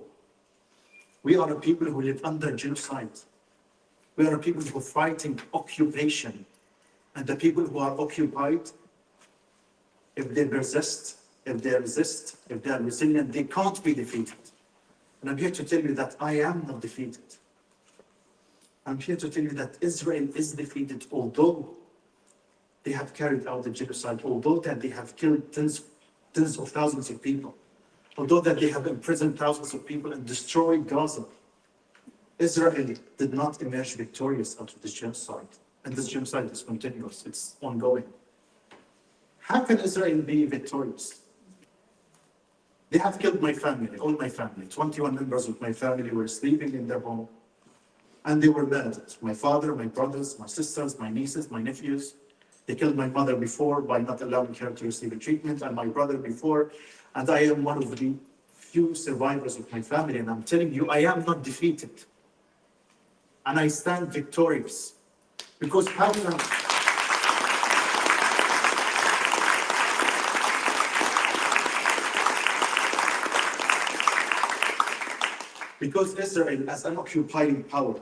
We are a people who live under genocide. We are a people who are fighting occupation. And the people who are occupied, if they resist, if they are resilient, they can't be defeated. And I'm here to tell you that I am not defeated. I'm here to tell you that Israel is defeated, although they have carried out the genocide, although that they have killed tens of thousands of people, although that they have imprisoned thousands of people and destroyed Gaza. Israel did not emerge victorious out of this genocide. And this genocide is continuous, it's ongoing. How can Israel be victorious? They have killed my family, all my family. 21 members of my family were sleeping in their home, and they were murdered. My father, my brothers, my sisters, my nieces, my nephews. They killed my mother before by not allowing her to receive a treatment, and my brother before. And I am one of the few survivors of my family, and I'm telling you, I am not defeated. And I stand victorious. Because how can because Israel, as an occupying power,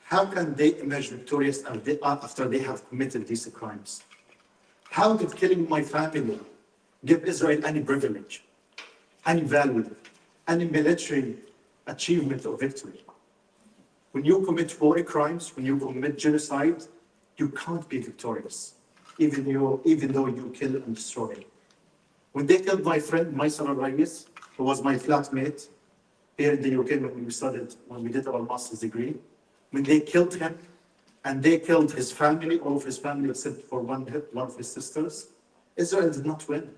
how can they emerge victorious after they have committed these crimes? How did killing my family give Israel any privilege, any value, any military achievement or victory? When you commit war crimes, when you commit genocide, you can't be victorious, even though you kill and destroy. When they killed my friend, Maysar Reyes, who was my flatmate here in the UK when we did our master's degree, when they killed him and they killed his family, all of his family except for one of his sisters, Israel did not win.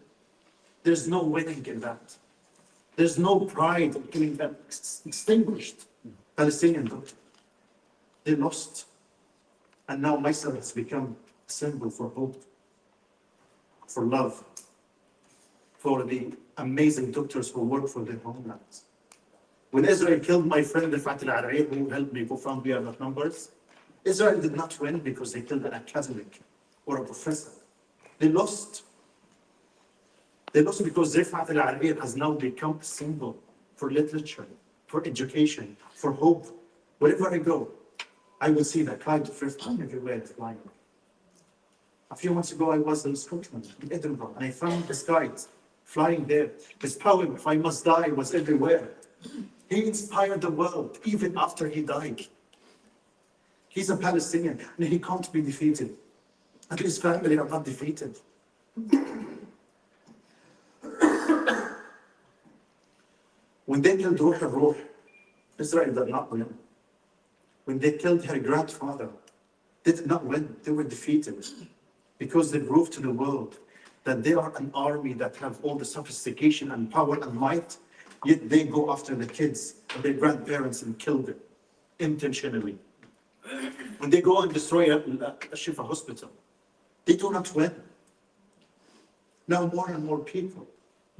There's no winning in that. There's no pride in killing that extinguished Palestinian doctor. They lost. And now Maysar has become a symbol for hope, for love, for the amazing doctors who work for their homelands. When Israel killed my friend Rifat al-Ar'ir, who helped me co-found We Are Not Numbers, Israel did not win because they killed an academic or a professor. They lost. They lost because Rifat al-Ar'ir has now become a symbol for literature, for education, for hope. Wherever I go, I will see that cloud of refugee everywhere flying. A few months ago, I was in Scotland, in Edinburgh, and I found this guy flying there. His poem, "If I Must Die," was everywhere. He inspired the world, even after he died. He's a Palestinian, and he can't be defeated. And his family are not defeated. When they killed Ruh al-Ruh, Israel did not win. When they killed her grandfather, they did not win. They were defeated. Because they proved to the world that they are an army that have all the sophistication and power and might, yet they go after the kids and their grandparents and kill them intentionally. When they go and destroy a Shifa hospital, they do not win. Now more and more people,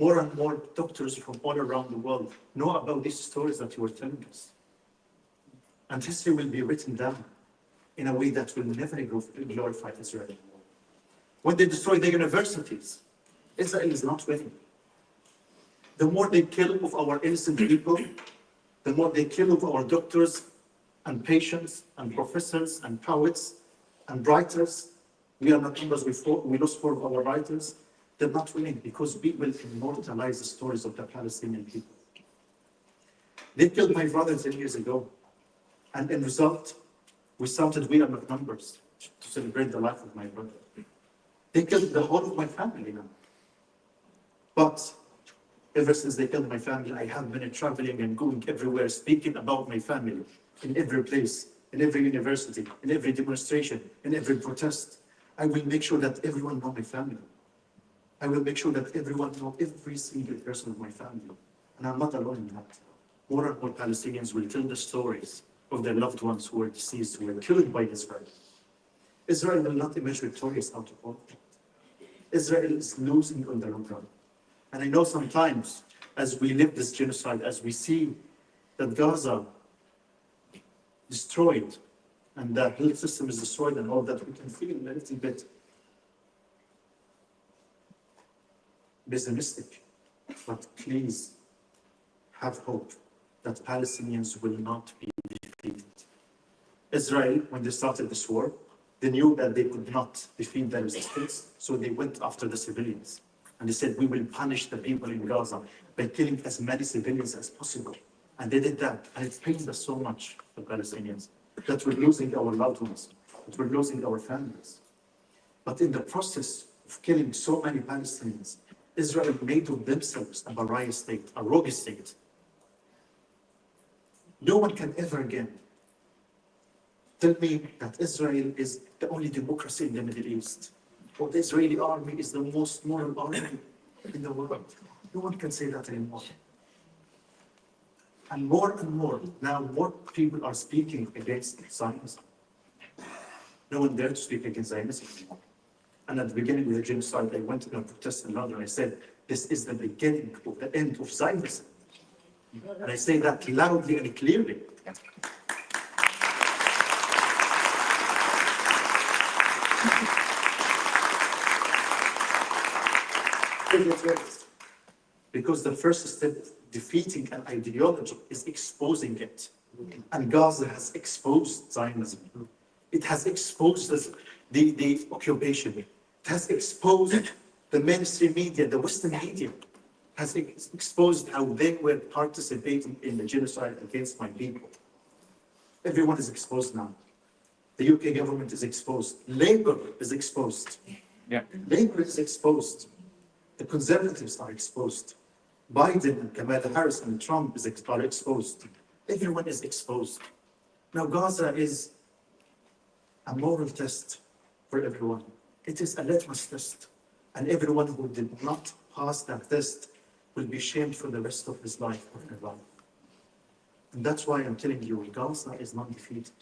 more and more doctors from all around the world know about these stories that you were telling us. And history will be written down in a way that will never glorify Israel anymore. When they destroy the universities, Israel is not winning. The more they kill of our innocent people, the more they kill of our doctors and patients and professors and poets and writers. We are not numbers, we lost 4 of our writers. They're not winning because we will immortalize the stories of the Palestinian people. They killed my brother 10 years ago. And in result, we started We Are Not Numbers to celebrate the life of my brother. They killed the whole of my family now. But ever since they killed my family, I have been traveling and going everywhere, speaking about my family, in every place, in every university, in every demonstration, in every protest. I will make sure that everyone knows my family. I will make sure that everyone knows every single person of my family. And I'm not alone in that. More and more Palestinians will tell the stories of their loved ones who were deceased, who were killed by Israel. Israel will not emerge victorious out of all. Israel is losing on the long run. And I know sometimes, as we live this genocide, as we see that Gaza destroyed, and the health system is destroyed and all that, we can feel a little bit pessimistic. But please have hope that Palestinians will not be defeated. Israel, when they started this war, they knew that they could not defeat the resistance, so they went after the civilians. And they said, we will punish the people in Gaza by killing as many civilians as possible. And they did that. And it pains us so much, the Palestinians, that we're losing our loved ones, that we're losing our families. But in the process of killing so many Palestinians, Israel made of themselves a pariah state, a rogue state. No one can ever again tell me that Israel is the only democracy in the Middle East, or the Israeli army is the most moral army in the world. No one can say that anymore. And more, now more people are speaking against Zionism. No one dared to speak against Zionism anymore. And at the beginning of the genocide, I went to a protest in London. I said, this is the beginning of the end of Zionism. And I say that loudly and clearly. Because the first step defeating an ideology is exposing it. And Gaza has exposed Zionism. It has exposed the occupation. It has exposed the mainstream media, the Western media, has exposed how they were participating in the genocide against my people. Everyone is exposed now. The UK government is exposed. Labour is exposed. Yeah. Labour is exposed. The Conservatives are exposed. Biden and Kamala Harris and Trump are exposed. Everyone is exposed. Now Gaza is a moral test for everyone. It is a litmus test. And everyone who did not pass that test will be shamed for the rest of his life or her life. And that's why I'm telling you, Gaza is not defeated.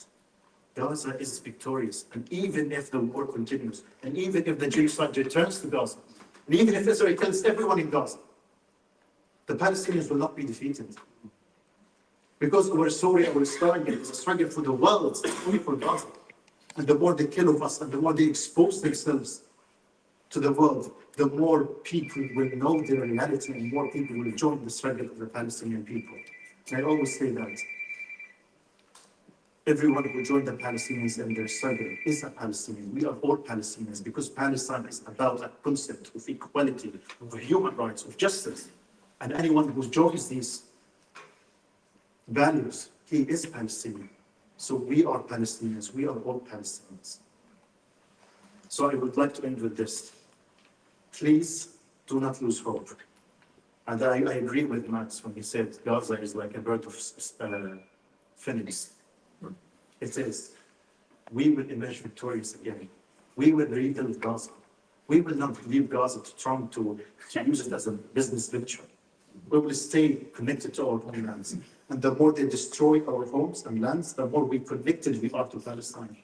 Gaza is victorious. And even if the war continues, and even if the genocide returns to Gaza, and even if Israel kills everyone in Gaza, the Palestinians will not be defeated. Because our story, our struggle is a struggle for the world, only for Gaza. And the more they kill of us, and the more they expose themselves to the world, the more people will know their reality, and more people will join the struggle of the Palestinian people. I always say that everyone who joined the Palestinians in their struggle is a Palestinian. We are all Palestinians because Palestine is about a concept of equality, of human rights, of justice. And anyone who joins these values, he is Palestinian. So we are Palestinians. We are all Palestinians. So I would like to end with this. Please do not lose hope. And I agree with Max when he said Gaza is like a bird of phoenix. It is. We will emerge victorious again. We will rebuild Gaza. We will not leave Gaza to Trump to use it as a business venture. We will stay connected to our homelands. And the more they destroy our homes and lands, the more we connected we are to Palestine.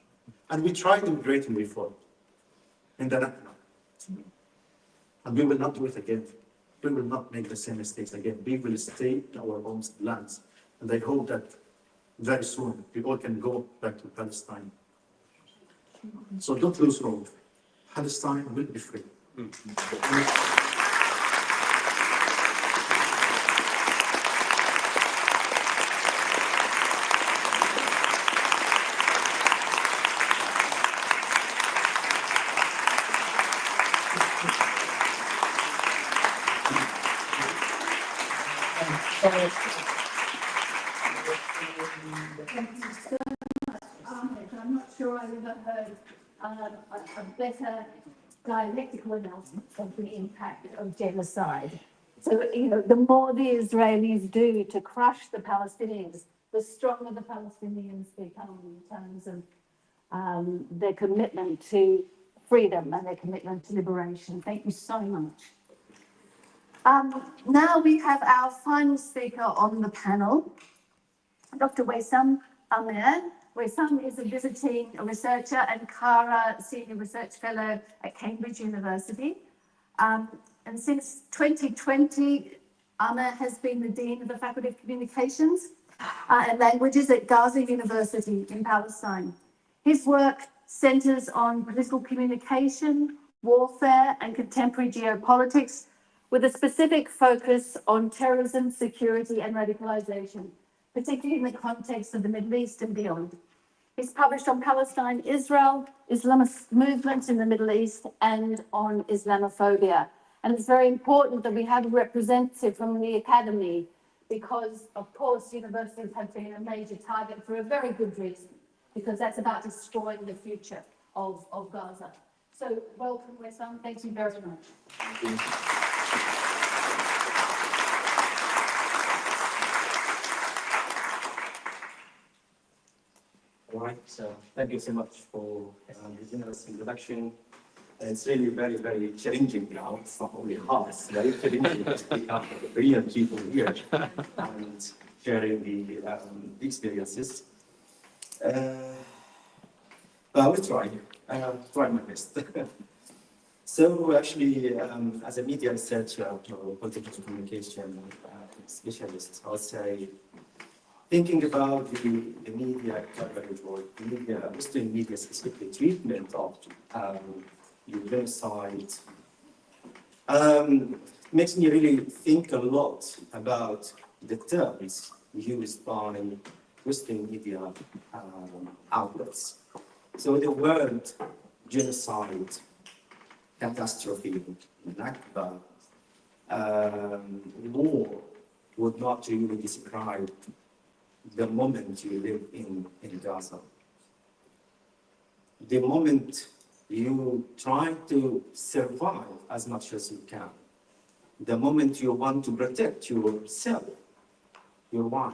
And we tried in great and we fought in the Nakba. And we will not do it again. We will not make the same mistakes again. We will stay in our homes and lands. And I hope that very soon we all can go back to Palestine. So don't lose hope. Palestine will be free. I'm not sure I've ever heard a better dialectical announcement of the impact of genocide. So, the more the Israelis do to crush the Palestinians, the stronger the Palestinians become in terms of their commitment to freedom and their commitment to liberation. Thank you so much. Now we have our final speaker on the panel, Dr. Wissam Ahmed. Wissam is a visiting researcher and Kara Senior Research Fellow at Cambridge University. And since 2020, Ahmed has been the Dean of the Faculty of Communications and Languages at Gaza University in Palestine. His work centers on political communication, warfare, and contemporary geopolitics, with a specific focus on terrorism, security, and radicalization, particularly in the context of the Middle East and beyond. He's published on Palestine, Israel, Islamist movements in the Middle East, and on Islamophobia. And it's very important that we have a representative from the academy because, of course, universities have been a major target for a very good reason, because that's about destroying the future of Gaza. So welcome, Wissam. Thank you very much. Thank you. All right, so thank you so much for the generous introduction. It's really very, very challenging now. It's not only hard, it's very challenging to speak up with real people here and sharing the experiences. But I will try. Try my best. So actually, as a media researcher or political communication specialist, I would say, thinking about the media coverage or media, Western media specifically treatment of genocide, makes me really think a lot about the terms used by Western media outlets. So the word genocide, catastrophe, Nakba, war would not really describe the moment you live in Gaza. The moment you try to survive as much as you can. The moment you want to protect yourself, your wife,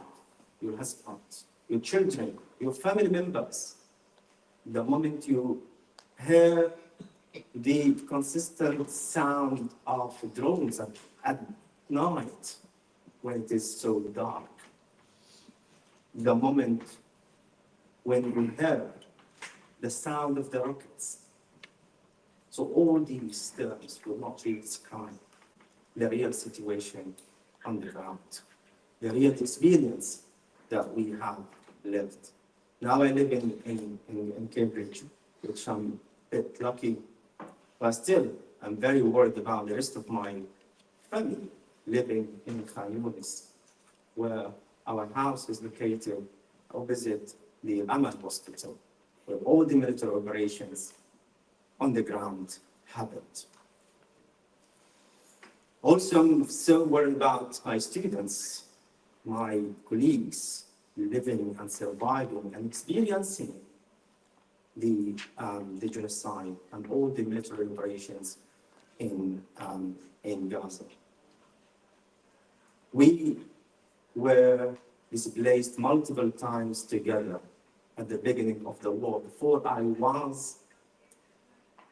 your husband, your children, your family members. The moment you hear the consistent sound of drones at night when it is so dark. The moment when you hear the sound of the rockets. So all these terms will not really describe the real situation on the ground, the real experience that we have lived. Now I live in Cambridge, which I'm a bit lucky, but still I'm very worried about the rest of my family living in Khan Yunis, where our house is located opposite the Amal Hospital, where all the military operations on the ground happened. Also, I'm so worried about my students, my colleagues living and surviving and experiencing the genocide and all the military operations in Gaza. We were displaced multiple times together at the beginning of the war, before I was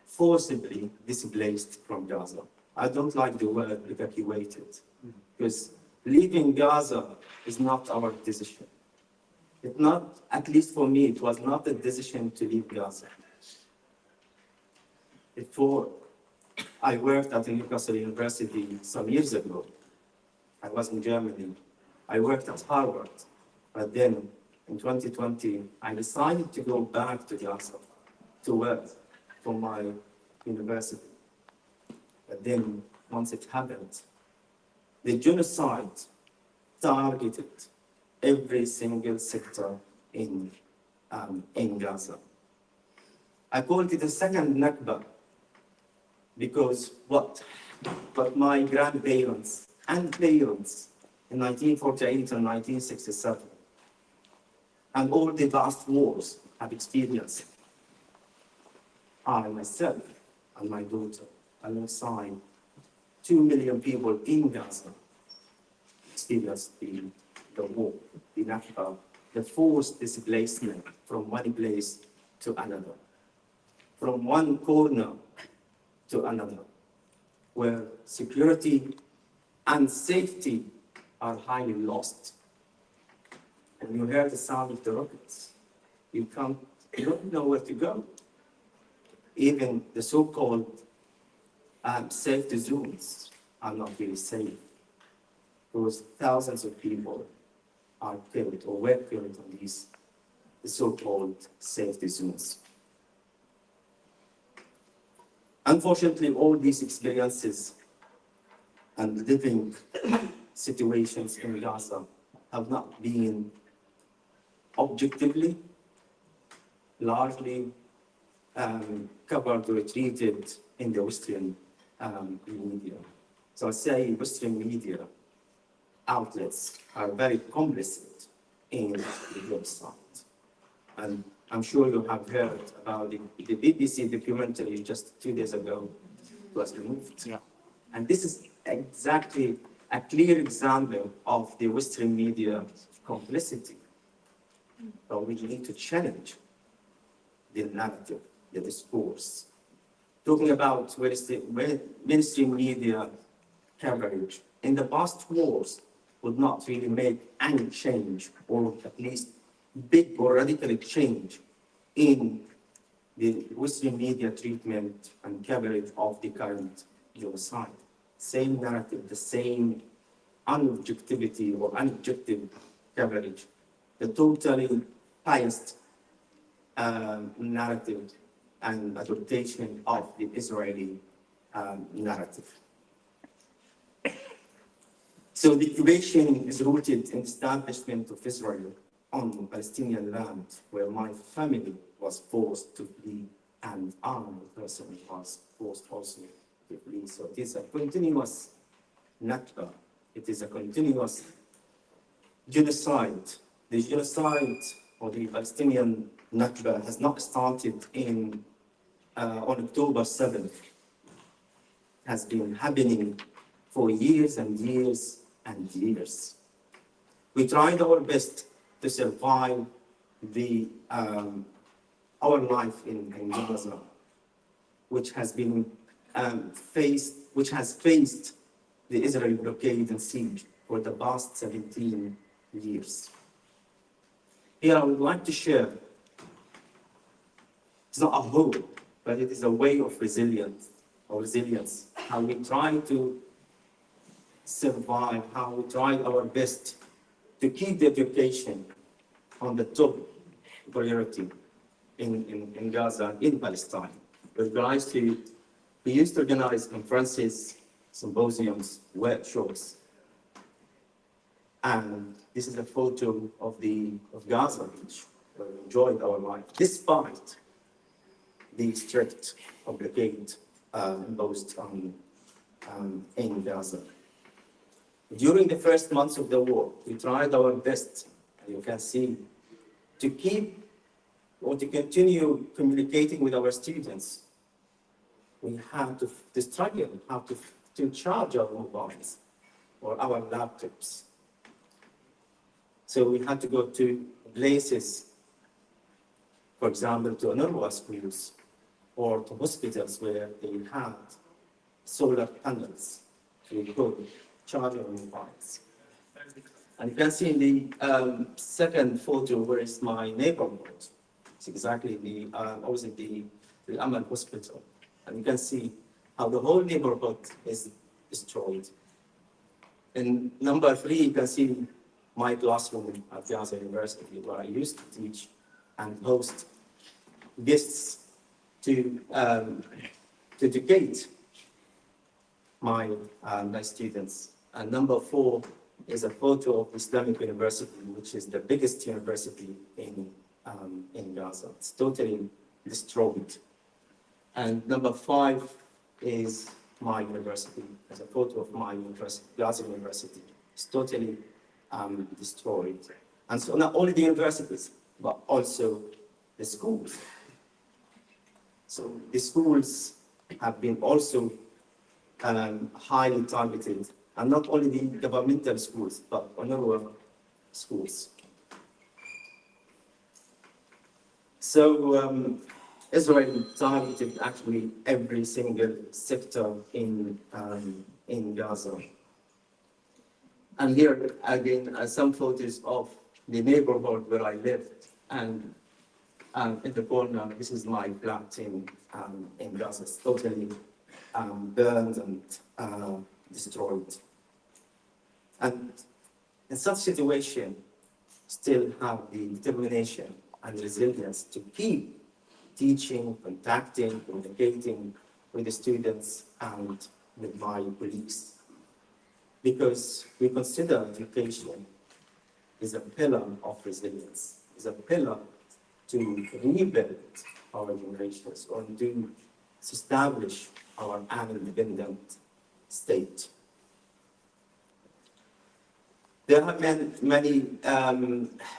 forcibly displaced from Gaza. I don't like the word evacuated, because leaving Gaza is not our decision. It's not, at least for me, it was not a decision to leave Gaza. Before I worked at Newcastle University some years ago, I was in Germany. I worked at Harvard, but then in 2020, I decided to go back to Gaza to work for my university. But then, once it happened, the genocide targeted every single sector in Gaza. I called it a second Nakba because what my grandparents and parents in 1948 and 1967 and all the vast wars have experienced, I myself and my daughter, alongside 2 million people in Gaza, experienced the war, the Nakba, the forced displacement from one place to another, from one corner to another, where security and safety are highly lost. And you hear the sound of the rockets, you don't know where to go. Even the so-called safety zones are not really safe, because thousands of people are killed or were killed on these so-called safety zones. Unfortunately, all these experiences and living situations in Gaza have not been objectively, largely covered or treated in the Western media. So I say Western media outlets are very complicit in the genocide. And I'm sure you have heard about the BBC documentary just 2 days ago was removed. Yeah. And this is exactly a clear example of the Western media complicity. So we need to challenge the narrative, the discourse. Talking about mainstream media coverage in the past wars would not really make any change, or at least big or radical change in the Western media treatment and coverage of the current genocide. Same narrative, the same unobjectivity or unobjective coverage, the totally biased narrative and adaptation of the Israeli narrative. So the occupation is rooted in the establishment of Israel on Palestinian land, where my family was forced to flee, and I personally was forced also to flee. So it is a continuous Nakba. It is a continuous genocide. The genocide or the Palestinian Nakba has not started on October 7th. It has been happening for years and years and years. We tried our best to survive our life in Gaza, which has faced the Israeli blockade and siege for the past 17 years. Here I would like to share, it's not a hope, but it is a way of resilience, how we try to survive, how we try our best to keep the education on the top priority in Gaza, in Palestine. We used to organize conferences, symposiums, workshops, And this is a photo of Gaza, which we enjoyed our life, despite the strict blockade imposed in Gaza. During the first months of the war, we tried our best, and you can see, to keep or to continue communicating with our students. We had to struggle how to charge our mobiles or our laptops. So we had to go to places, for example, to UNRWA schools or to hospitals where they had solar panels. We could charge our mobiles. And you can see in the second photo where is my neighborhood. It's exactly opposite the Amal Hospital. And you can see how the whole neighborhood is destroyed. In number 3, you can see my classroom at Gaza University, where I used to teach and host guests to educate my students. And number 4 is a photo of Islamic University, which is the biggest university in Gaza. It's totally destroyed. And number 5 is my university. There's a photo of my university, Gaza University. It's totally destroyed. And so not only the universities, but also the schools. So the schools have been also highly targeted, and not only the governmental schools, but UNRWA schools. So Israel targeted actually every single sector in Gaza. And here again some photos of the neighborhood where I lived, and in the corner, this is my flat in Gaza. It's totally burned and destroyed. And in such situation, still have the determination and resilience to keep teaching, contacting, communicating with the students and with my colleagues. Because we consider education is a pillar of resilience, is a pillar to rebuild our generations or to establish our independent state. There have been many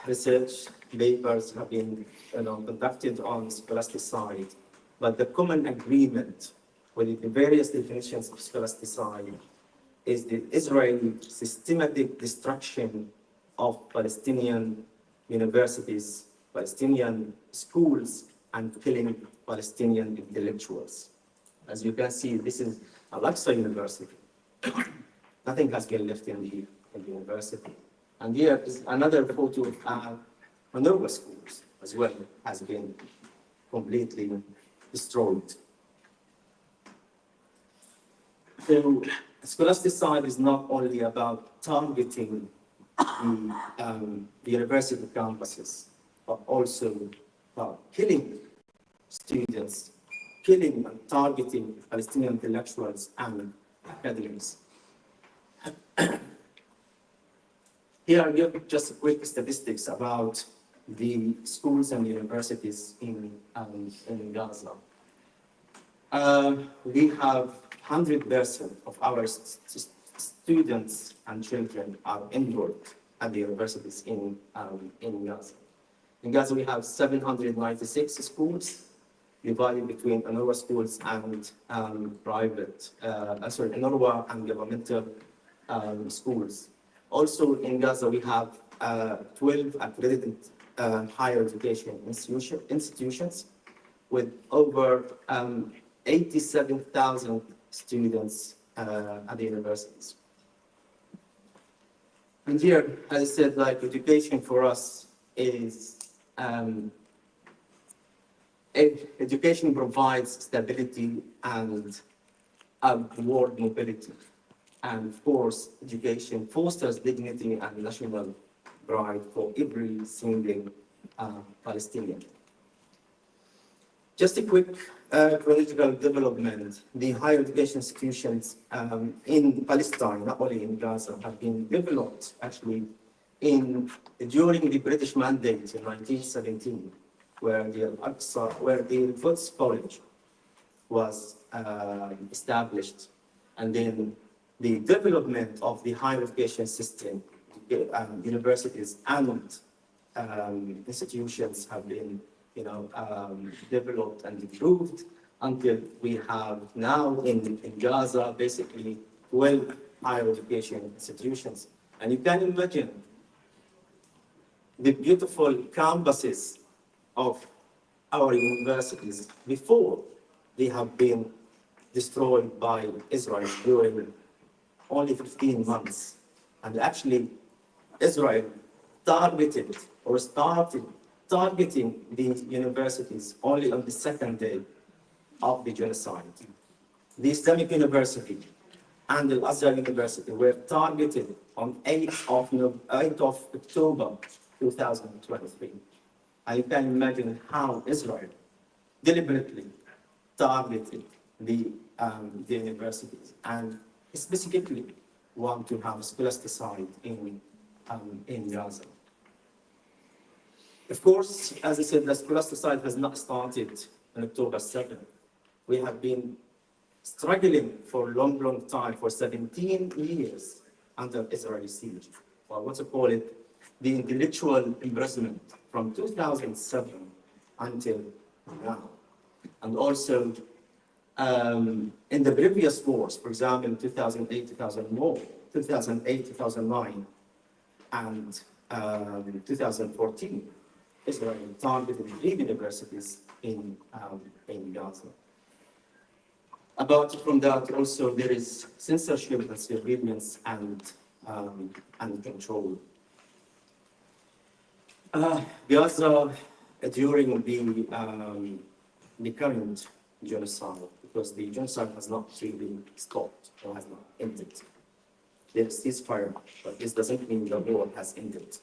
research papers have been conducted on scholasticide, but the common agreement with the various definitions of scholasticide is the Israeli systematic destruction of Palestinian universities, Palestinian schools, and killing Palestinian intellectuals. As you can see, this is Al-Aqsa University. Nothing has been left in the university. And here is another photo of UNRWA schools as well, has been completely destroyed. So scholasticide is not only about targeting the university campuses, but also about killing students, killing and targeting Palestinian intellectuals and academics. Here I give just quick statistics about the schools and universities in Gaza. We have 100% of our students and children are enrolled at the universities in Gaza. In Gaza, we have 796 schools divided between UNRWA schools and UNRWA and governmental schools. Also in Gaza, we have 12 accredited higher education institutions with over 87,000 students at the universities. And here, as I said, like education for us is education provides stability and upward mobility. And of course, education fosters dignity and national pride for every single Palestinian. Just a quick chronological development, the higher education institutions in Palestine, not only in Gaza, have been developed actually during the British Mandate in 1917, where the Al-Aqsa, where the Quds College was established, and then the development of the higher education system, universities and institutions have been, developed and improved until we have now in Gaza basically 12 higher education institutions. And you can imagine the beautiful campuses of our universities before they have been destroyed by Israel during only 15 months. And actually, Israel targeted or started targeting these universities only on the second day of the genocide. The Islamic University and the Azhar University were targeted on 8th of October 2023. And you can imagine how Israel deliberately targeted the universities and specifically want to have scholasticide in Gaza. Of course, as I said, the scholasticide has not started on October 7th. We have been struggling for a long, long time, for 17 years under Israeli siege. Or what to call it, the intellectual imprisonment from 2007 until now. And also, in the previous wars, for example, in 2008, 2009, and 2014, Israel targeted 3 universities in Gaza. Apart from that, also there is censorship and surveillance and control. Gaza, during the current genocide, because the genocide has not really stopped or has not ended. There is ceasefire, but this doesn't mean the war has ended.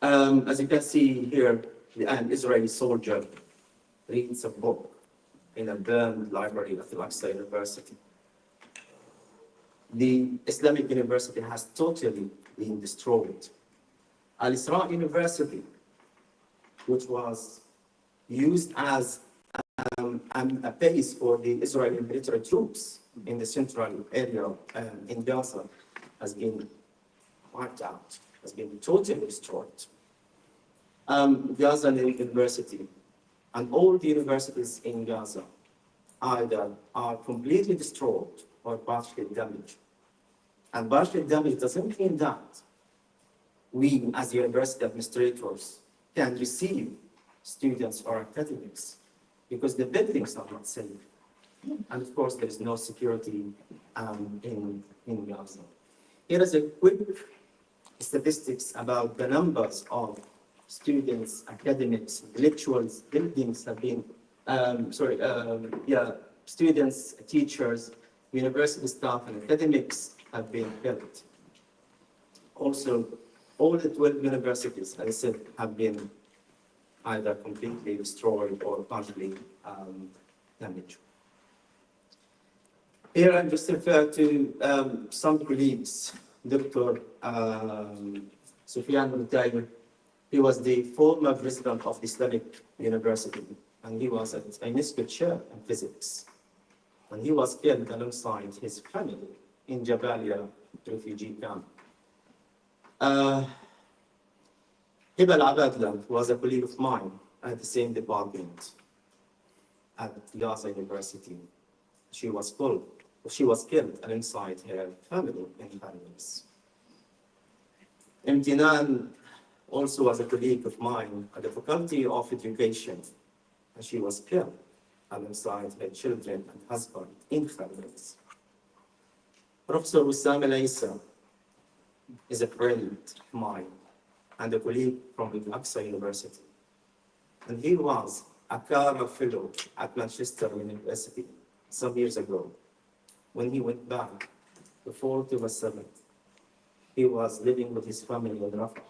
As you can see here, an Israeli soldier reads a book in a burned library at Al-Aqsa University. The Islamic University has totally been destroyed. Al-Isra University, which was used as a base for the Israeli military troops in the central area in Gaza, has been wiped out, has been totally destroyed. Gaza University and all the universities in Gaza either are completely destroyed or partially damaged. And partially damaged doesn't mean that we, as university administrators, can receive students or academics, because the buildings are not safe. And of course, there is no security in Gaza. Here is a quick statistics about the numbers of students, academics, intellectuals, buildings have been, students, teachers, university staff, and academics have been killed. Also, all the 12 universities, as I said, have been either completely destroyed or partially damaged. Here I just refer to some colleagues. Dr. Sufyan al-Tayyib, he was the former president of the Islamic University, and he was a UNESCO chair in physics. And he was killed alongside his family in Jabalia refugee camp. Hiba al-Abadla was a colleague of mine at the same department at Gaza University. She was killed alongside her family in Paris. Imtinan also was a colleague of mine at the Faculty of Education, and she was killed alongside her children and husband in Paris. Professor Wissam al-Isa is a friend of mine and a colleague from Al-Aqsa University. And he was a Karma Fellow at Manchester University some years ago. When he went back before October 7th, he was living with his family in Rafah,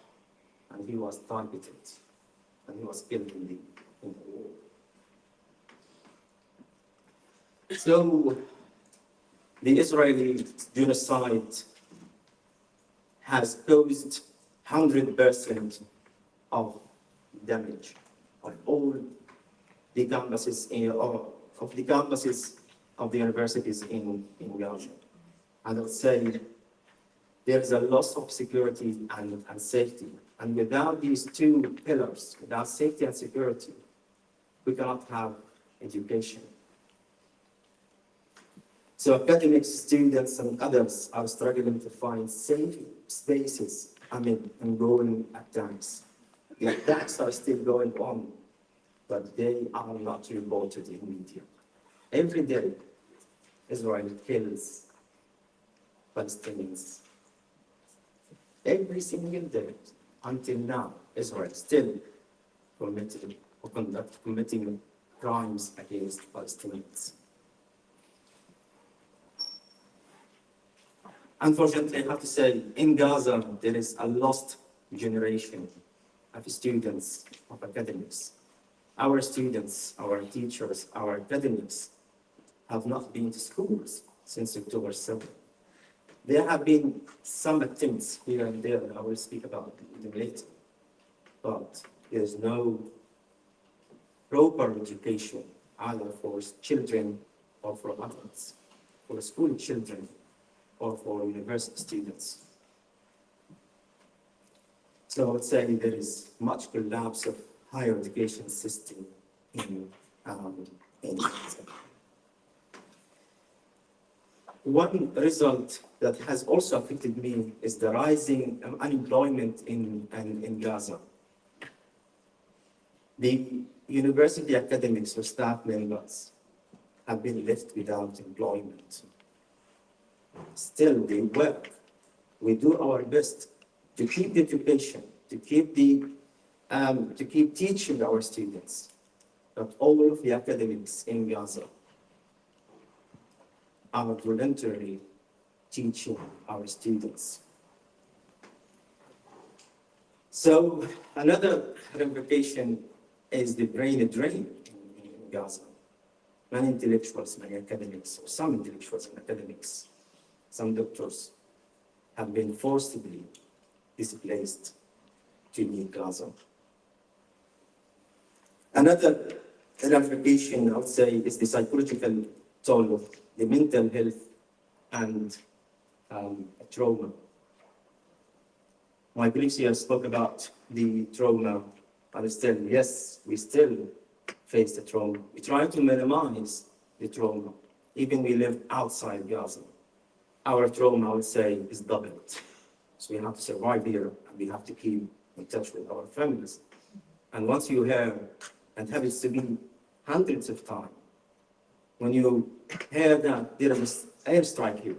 and he was targeted, and he was killed in the war. So the Israeli genocide has caused 100% of damage of all the campuses of the universities in Gaza. And I would say there's a loss of security and safety. And without these two pillars, without safety and security, we cannot have education. So academics, students, and others are struggling to find safe spaces amid ongoing attacks. The attacks are still going on, but they are not reported in media. Every day, Israel kills Palestinians. Every single day, until now, Israel still committing crimes against Palestinians. Unfortunately, I have to say, in Gaza, there is a lost generation of students, of academics. Our students, our teachers, our academics have not been to schools since October 7th. There have been some attempts here and there, I will speak about them later, but there is no proper education either for children or for adults, for school children or for university students. So I would say there is much collapse of higher education system in Gaza. One result that has also affected me is the rising unemployment in Gaza. The university academics or staff members have been left without employment. Still, they work. We do our best to keep the education, to keep teaching our students. But all of the academics in Gaza are voluntarily teaching our students. So another ramification is the brain drain in Gaza. Many intellectuals, many academics, or some intellectuals and academics, some doctors have been forcibly displaced to leave Gaza. Another ramification, I would say, is the psychological toll of the mental health and trauma. My colleagues here spoke about the trauma, and still, yes, we still face the trauma. We try to minimize the trauma, even we live outside Gaza. Our trauma, I would say, is doubled. So we have to survive here, and we have to keep in touch with our families. And once you hear, and happens to be hundreds of times, when you hear that there is an airstrike here,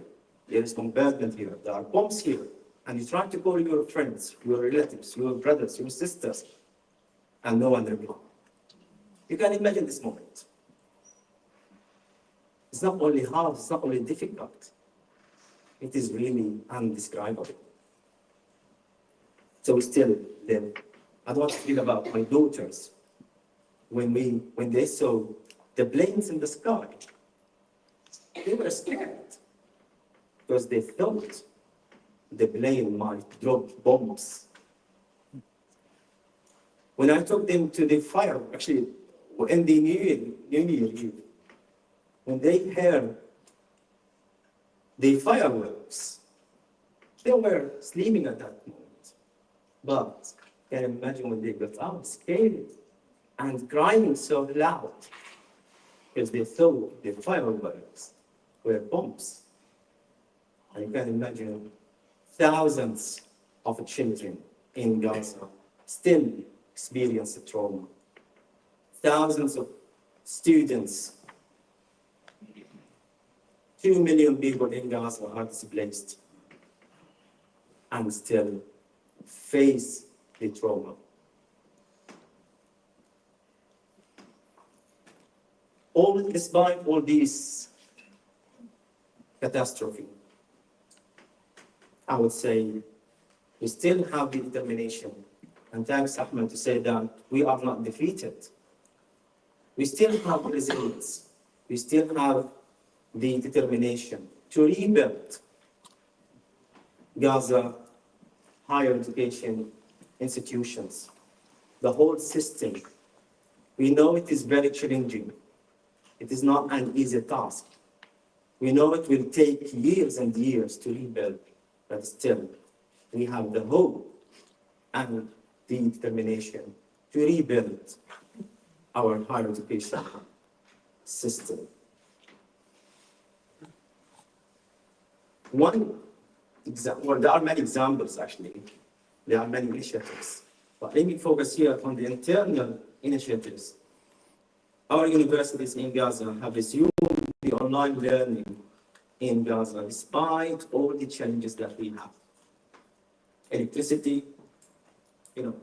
there is bombardment here, there are bombs here, and you try to call your friends, your relatives, your brothers, your sisters, and no one replies. You can imagine this moment. It's not only hard, it's not only difficult, it is really undescribable. So we still live. I don't want to speak about my daughters. When they saw the planes in the sky, they were scared because they thought the plane might drop bombs. When I took them to the fire, actually, in the New Year Eve, when they heard the fireworks, they were sleeping at that moment. But can you imagine when they got out, scared and crying so loud because they thought the fireworks were bombs. And you can imagine thousands of children in Gaza still experience the trauma. Thousands of students, 2 million people in Gaza are displaced and still face the trauma. Despite all these catastrophe, I would say we still have the determination, and thanks Ahmed to say that we are not defeated. We still have resilience. We still have the determination to rebuild Gaza higher education institutions, the whole system. We know it is very challenging. It is not an easy task. We know it will take years and years to rebuild, but still, we have the hope and the determination to rebuild our higher education system. There are many examples, actually. There are many initiatives. But let me focus here on the internal initiatives. Our universities in Gaza have resumed the online learning in Gaza, despite all the challenges that we have. Electricity,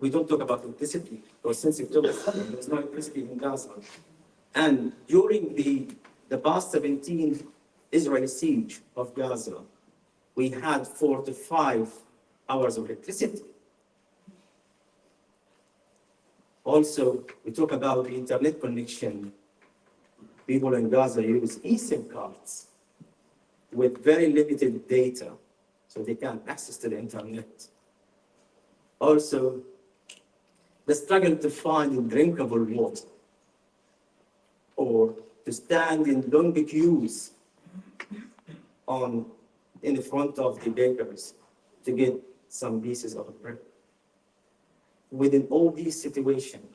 we don't talk about electricity, or since October 7th, there's no electricity in Gaza. And during the past 17 Israeli siege of Gaza, we had 4 to 5 hours of electricity. Also, we talk about the internet connection. People in Gaza use eSIM cards with very limited data, so they can't access to the internet. Also, the struggle to find drinkable water or to stand in long queues in front of the bakers to get some pieces of bread. Within all these situations,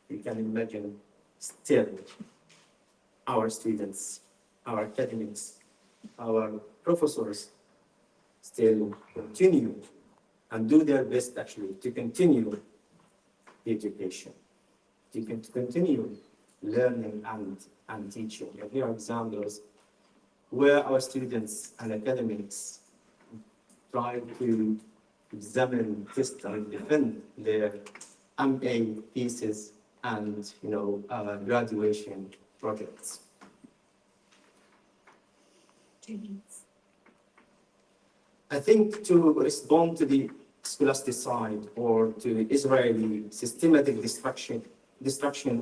you can imagine still our students, our academics, our professors still continue and do their best actually to continue the education, to continue learning and teaching. And here are examples where our students and academics try to examine, test, and defend their MA thesis and graduation projects. I think to respond to the scholasticide or to the Israeli systematic destruction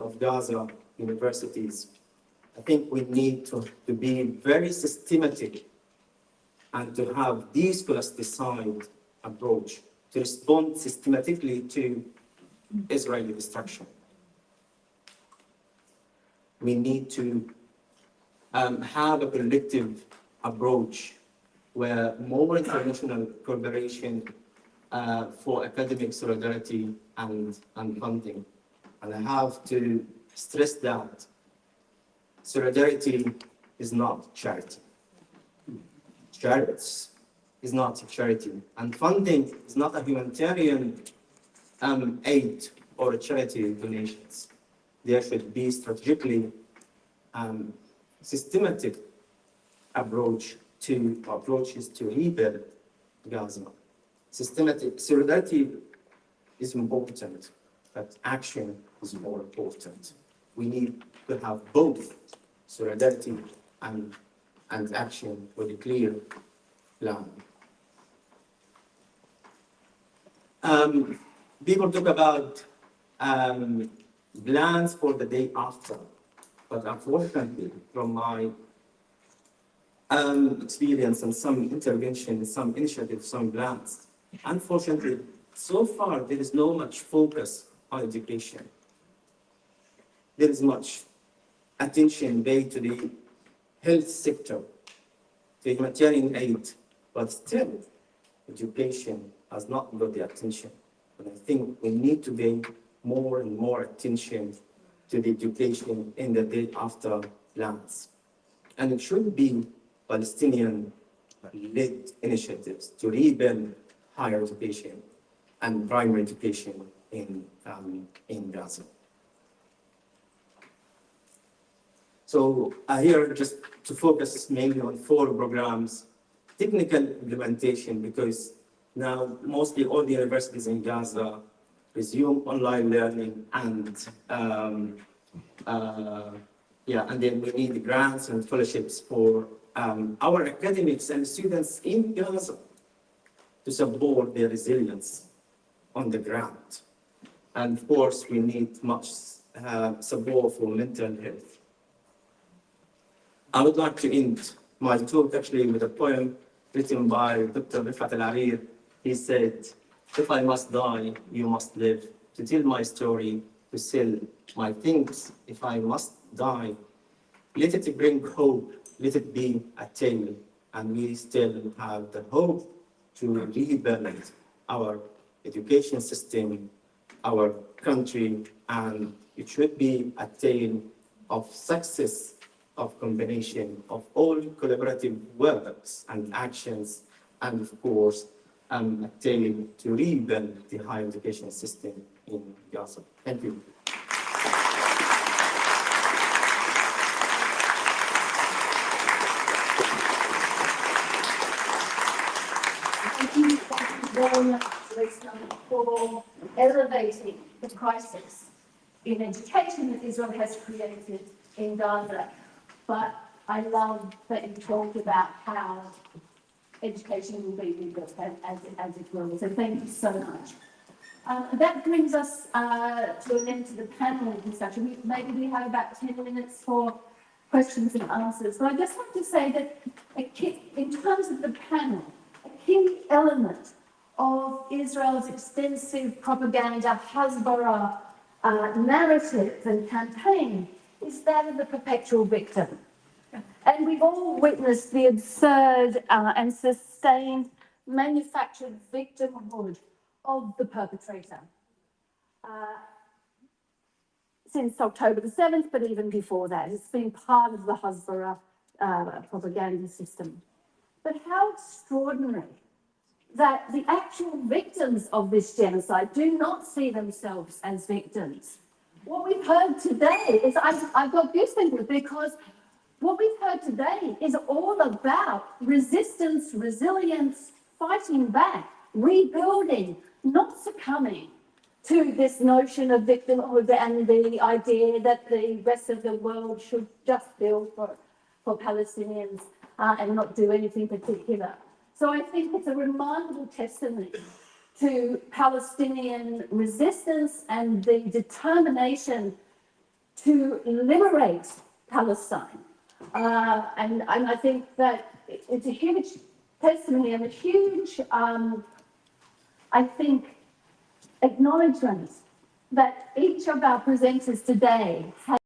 of Gaza universities, I think we need to be very systematic and to have the scholasticide approach to respond systematically to Israeli destruction. We need to have a collective approach where more international collaboration for academic solidarity and funding. And I have to stress that solidarity is not charity. Charity is not charity. And funding is not a humanitarian aid or a charity donations. There should be strategically systematic approaches to rebuild Gaza. Systematic solidarity is important, but action is more important. We need to have both solidarity and action with a clear plan. People talk about plans for the day after, but unfortunately, from my experience and some intervention, some initiatives, some plans, unfortunately, so far there is no much focus on education. There is much attention paid to the health sector, to humanitarian aid, but still education has not got the attention. And I think we need to pay more and more attention to the education in the day after plans. And it should be Palestinian-led initiatives to rebuild higher education and primary education in Gaza. So here, just to focus mainly on 4 programs, technical implementation, because now mostly all the universities in Gaza resume online learning and then we need grants and fellowships for our academics and students in Gaza to support their resilience on the ground. And of course, we need much support for mental health. I would like to end my talk actually with a poem written by Dr. Rifat Al-Arir. He said, "If I must die, you must live, to tell my story, to sell my things. If I must die, let it bring hope, let it be a tale, and we still have the hope to rebuild our education system, our country, and it should be a tale of success, of combination of all collaborative works and actions, and of course, a tale to rebuild the higher education system in Gaza." Thank you. Thank you very much, Listener, for elevating the crisis in education that Israel has created in Gaza. But I love that you talked about how education will be rebuilt as it will. So thank you so much. That brings us to an end to the panel discussion. Maybe we have about 10 minutes for questions and answers. But I just want to say that in terms of the panel, a key element of Israel's extensive propaganda, Hasbara, narrative and campaign is that of the perpetual victim. And we've all witnessed the absurd and sustained manufactured victimhood of the perpetrator since October the 7th, but even before that. It's been part of the Hasbara propaganda system. But how extraordinary that the actual victims of this genocide do not see themselves as victims. What we've heard today is, I've got goosebumps because what we've heard today is all about resistance, resilience, fighting back, rebuilding, not succumbing to this notion of victimhood and the idea that the rest of the world should just build for Palestinians and not do anything particular. So I think it's a remarkable testimony to Palestinian resistance and the determination to liberate Palestine. And I think that it's a huge testimony and a huge, I think, acknowledgement that each of our presenters today has